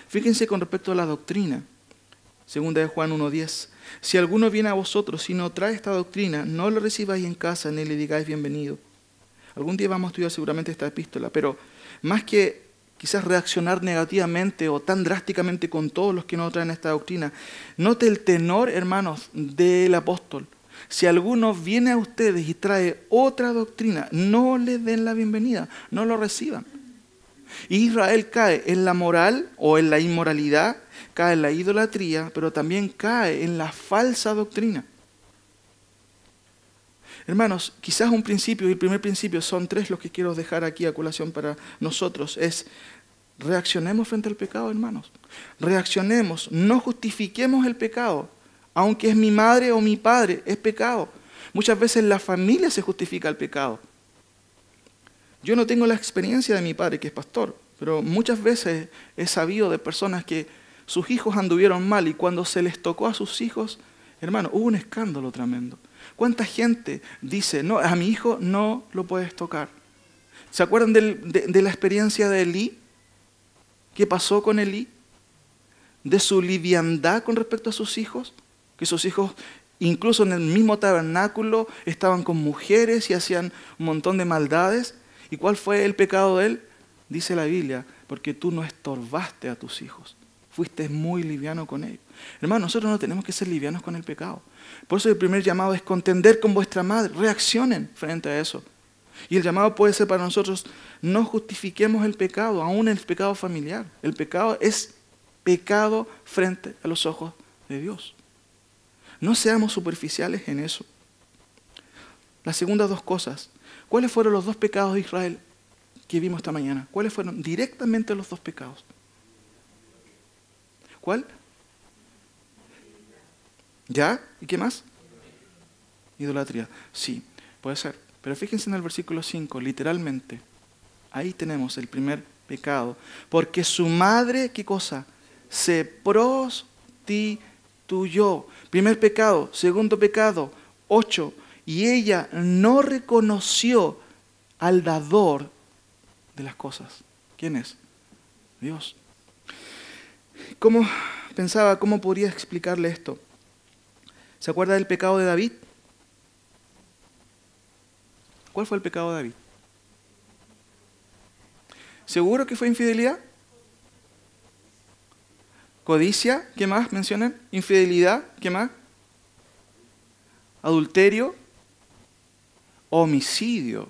Fíjense con respecto a la doctrina. Segunda de Juan 1:10. Si alguno viene a vosotros y no trae esta doctrina, no lo recibáis en casa ni le digáis bienvenido. Algún día vamos a estudiar seguramente esta epístola, pero más que quizás reaccionar negativamente o tan drásticamente con todos los que no traen esta doctrina, note el tenor, hermanos, del apóstol. Si alguno viene a ustedes y trae otra doctrina, no le den la bienvenida, no lo reciban. Israel cae en la moral o en la inmoralidad, cae en la idolatría, pero también cae en la falsa doctrina. Hermanos, quizás un principio, y el primer principio, son tres los que quiero dejar aquí a colación para nosotros, es reaccionemos frente al pecado, hermanos. Reaccionemos, no justifiquemos el pecado. Aunque es mi madre o mi padre, es pecado. Muchas veces la familia se justifica el pecado. Yo no tengo la experiencia de mi padre, que es pastor, pero muchas veces he sabido de personas que sus hijos anduvieron mal y cuando se les tocó a sus hijos, hermano, hubo un escándalo tremendo. ¿Cuánta gente dice, no, a mi hijo no lo puedes tocar? ¿Se acuerdan de la experiencia de Elí? ¿Qué pasó con Elí? De su liviandad con respecto a sus hijos. Que sus hijos, incluso en el mismo tabernáculo, estaban con mujeres y hacían un montón de maldades. ¿Y cuál fue el pecado de él? Dice la Biblia, porque tú no estorbaste a tus hijos. Fuiste muy liviano con ellos. Hermano, nosotros no tenemos que ser livianos con el pecado. Por eso el primer llamado es contender con vuestra madre. Reaccionen frente a eso. Y el llamado puede ser para nosotros, no justifiquemos el pecado, aún el pecado familiar. El pecado es pecado frente a los ojos de Dios. No seamos superficiales en eso. Las segundas dos cosas. ¿Cuáles fueron los dos pecados de Israel que vimos esta mañana? ¿Cuáles fueron directamente los dos pecados? ¿Cuál? ¿Ya? ¿Y qué más? Idolatría. Sí, puede ser. Pero fíjense en el versículo 5, literalmente. Ahí tenemos el primer pecado. Porque su madre, ¿qué cosa? Se prostituyó. Primer pecado. Segundo pecado. 8. Y ella no reconoció al dador de las cosas. ¿Quién es? Dios. ¿Cómo podría explicarle esto? ¿Se acuerda del pecado de David? ¿Cuál fue el pecado de David? ¿Seguro que fue infidelidad? Codicia, ¿qué más mencionan? Infidelidad, ¿qué más? Adulterio, homicidio.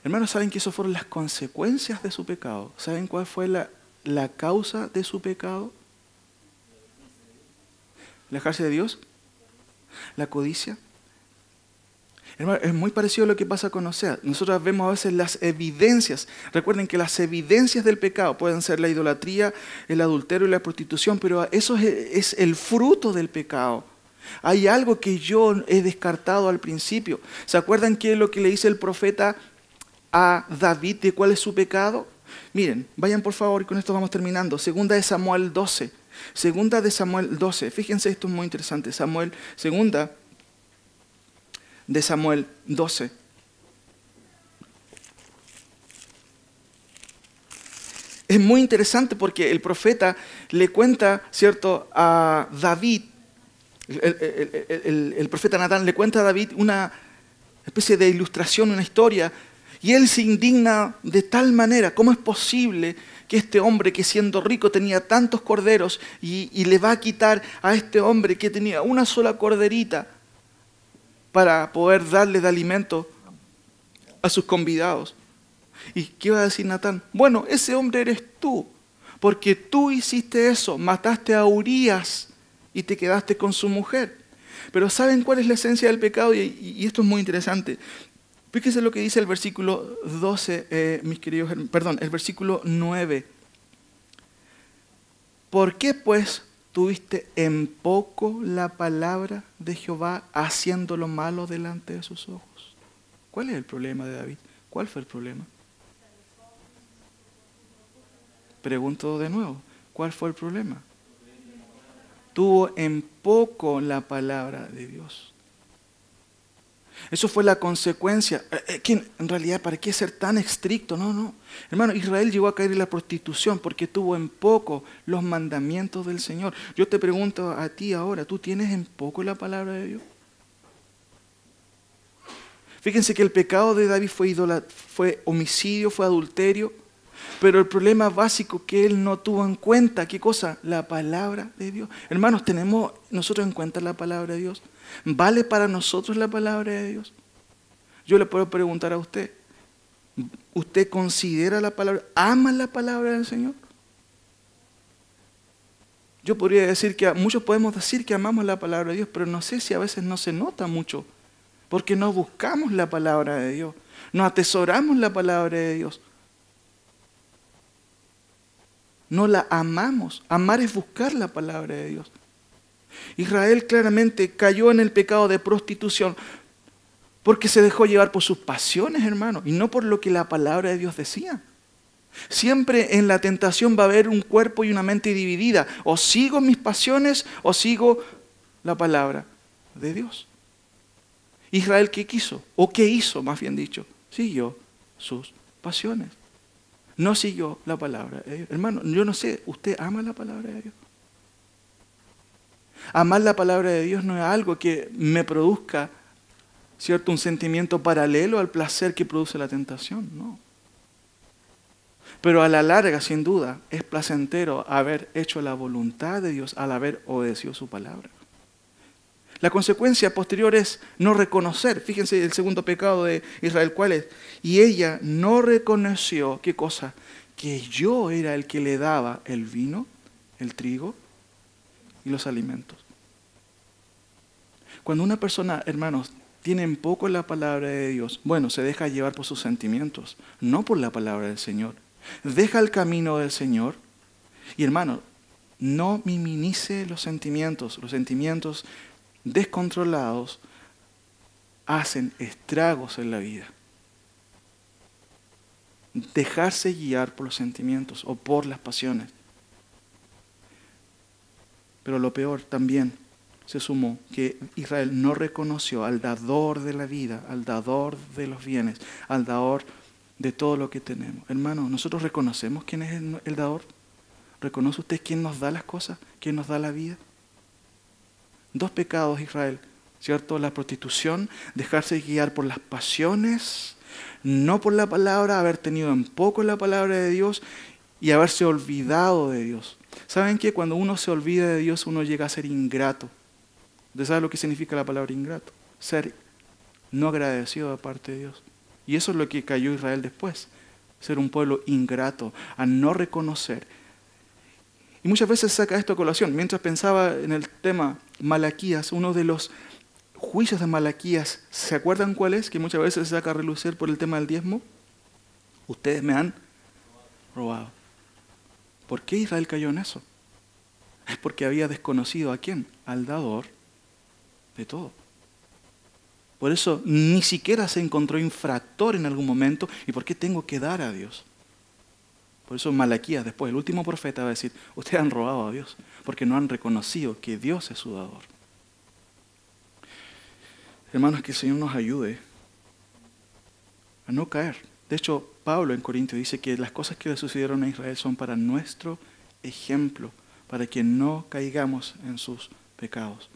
Hermanos, ¿saben que esas fueron las consecuencias de su pecado? ¿Saben cuál fue la causa de su pecado? ¿Alejarse de Dios? ¿La codicia? Hermano, es muy parecido a lo que pasa con Oseas. Nosotros vemos a veces las evidencias. Recuerden que las evidencias del pecado pueden ser la idolatría, el adulterio y la prostitución, pero eso es el fruto del pecado. Hay algo que yo he descartado al principio. ¿Se acuerdan qué es lo que le dice el profeta a David de cuál es su pecado? Miren, vayan por favor, y con esto vamos terminando. Segunda de Samuel 12. Segunda de Samuel 12. Fíjense, esto es muy interesante. Segunda de Samuel 12. Es muy interesante porque el profeta le cuenta, ¿cierto?, a David, el profeta Natán le cuenta a David una especie de ilustración, una historia, y él se indigna de tal manera. ¿Cómo es posible que este hombre que siendo rico tenía tantos corderos y le va a quitar a este hombre que tenía una sola corderita para poder darle de alimento a sus convidados? ¿Y qué va a decir Natán? Bueno, ese hombre eres tú, porque tú hiciste eso, mataste a Urías y te quedaste con su mujer. Pero ¿saben cuál es la esencia del pecado? Y esto es muy interesante. Fíjense lo que dice el versículo 12, mis queridos hermanos, perdón, el versículo 9. ¿Por qué pues tuviste en poco la palabra de Jehová haciendo lo malo delante de sus ojos? ¿Cuál es el problema de David? ¿Cuál fue el problema? Pregunto de nuevo, ¿cuál fue el problema? Tuvo en poco la palabra de Dios. Eso fue la consecuencia. En realidad, ¿para qué ser tan estricto? No. Hermano, Israel llegó a caer en la prostitución porque tuvo en poco los mandamientos del Señor. Yo te pregunto a ti ahora, ¿tú tienes en poco la palabra de Dios? Fíjense que el pecado de David fue homicidio, fue adulterio, pero el problema básico que él no tuvo en cuenta, ¿qué cosa? La palabra de Dios. Hermanos, ¿tenemos nosotros en cuenta la palabra de Dios? ¿Vale para nosotros la palabra de Dios? Yo le puedo preguntar a usted, ¿usted considera la palabra, ama la palabra del Señor? Yo podría decir que muchos podemos decir que amamos la palabra de Dios, pero no sé si a veces no se nota mucho, porque no buscamos la palabra de Dios, no atesoramos la palabra de Dios. No la amamos. Amar es buscar la palabra de Dios. Israel claramente cayó en el pecado de prostitución porque se dejó llevar por sus pasiones, hermano, y no por lo que la palabra de Dios decía. Siempre en la tentación va a haber un cuerpo y una mente dividida. O sigo mis pasiones o sigo la palabra de Dios. Israel, ¿qué quiso? ¿O qué hizo, más bien dicho? Siguió sus pasiones. No siguió la palabra de Dios. Hermano, yo no sé, ¿usted ama la palabra de Dios? Amar la palabra de Dios no es algo que me produzca, ¿cierto?, un sentimiento paralelo al placer que produce la tentación, no. Pero a la larga, sin duda, es placentero haber hecho la voluntad de Dios al haber obedecido su palabra. La consecuencia posterior es no reconocer. Fíjense el segundo pecado de Israel, ¿cuál es? Y ella no reconoció, ¿qué cosa? Que yo era el que le daba el vino, el trigo y los alimentos. Cuando una persona, hermanos, tiene en poco la palabra de Dios, bueno, se deja llevar por sus sentimientos, no por la palabra del Señor. Deja el camino del Señor y, hermano, no minimice los sentimientos. Los sentimientos descontrolados hacen estragos en la vida. Dejarse guiar por los sentimientos o por las pasiones. Pero lo peor también se sumó que Israel no reconoció al dador de la vida, al dador de los bienes, al dador de todo lo que tenemos. Hermano, nosotros reconocemos quién es el dador. ¿Reconoce usted quién nos da las cosas? ¿Quién nos da la vida? Dos pecados, Israel, ¿cierto? La prostitución, dejarse guiar por las pasiones, no por la palabra, haber tenido en poco la palabra de Dios y haberse olvidado de Dios. ¿Saben qué? Cuando uno se olvida de Dios, uno llega a ser ingrato. ¿Usted sabe lo que significa la palabra ingrato? Ser no agradecido de parte de Dios. Y eso es lo que cayó Israel después. Ser un pueblo ingrato, a no reconocer. Y muchas veces saca esto a colación. Mientras pensaba en el tema Malaquías, uno de los juicios de Malaquías, ¿se acuerdan cuál es? Que muchas veces se saca a relucir por el tema del diezmo. Ustedes me han robado. ¿Por qué Israel cayó en eso? Es porque había desconocido ¿a quién? Al dador de todo. Por eso ni siquiera se encontró infractor en algún momento. ¿Y por qué tengo que dar a Dios? Por eso Malaquías, después, el último profeta, va a decir, ustedes han robado a Dios, porque no han reconocido que Dios es su dador. Hermanos, que el Señor nos ayude a no caer. De hecho, Pablo en Corintios dice que las cosas que le sucedieron a Israel son para nuestro ejemplo, para que no caigamos en sus pecados.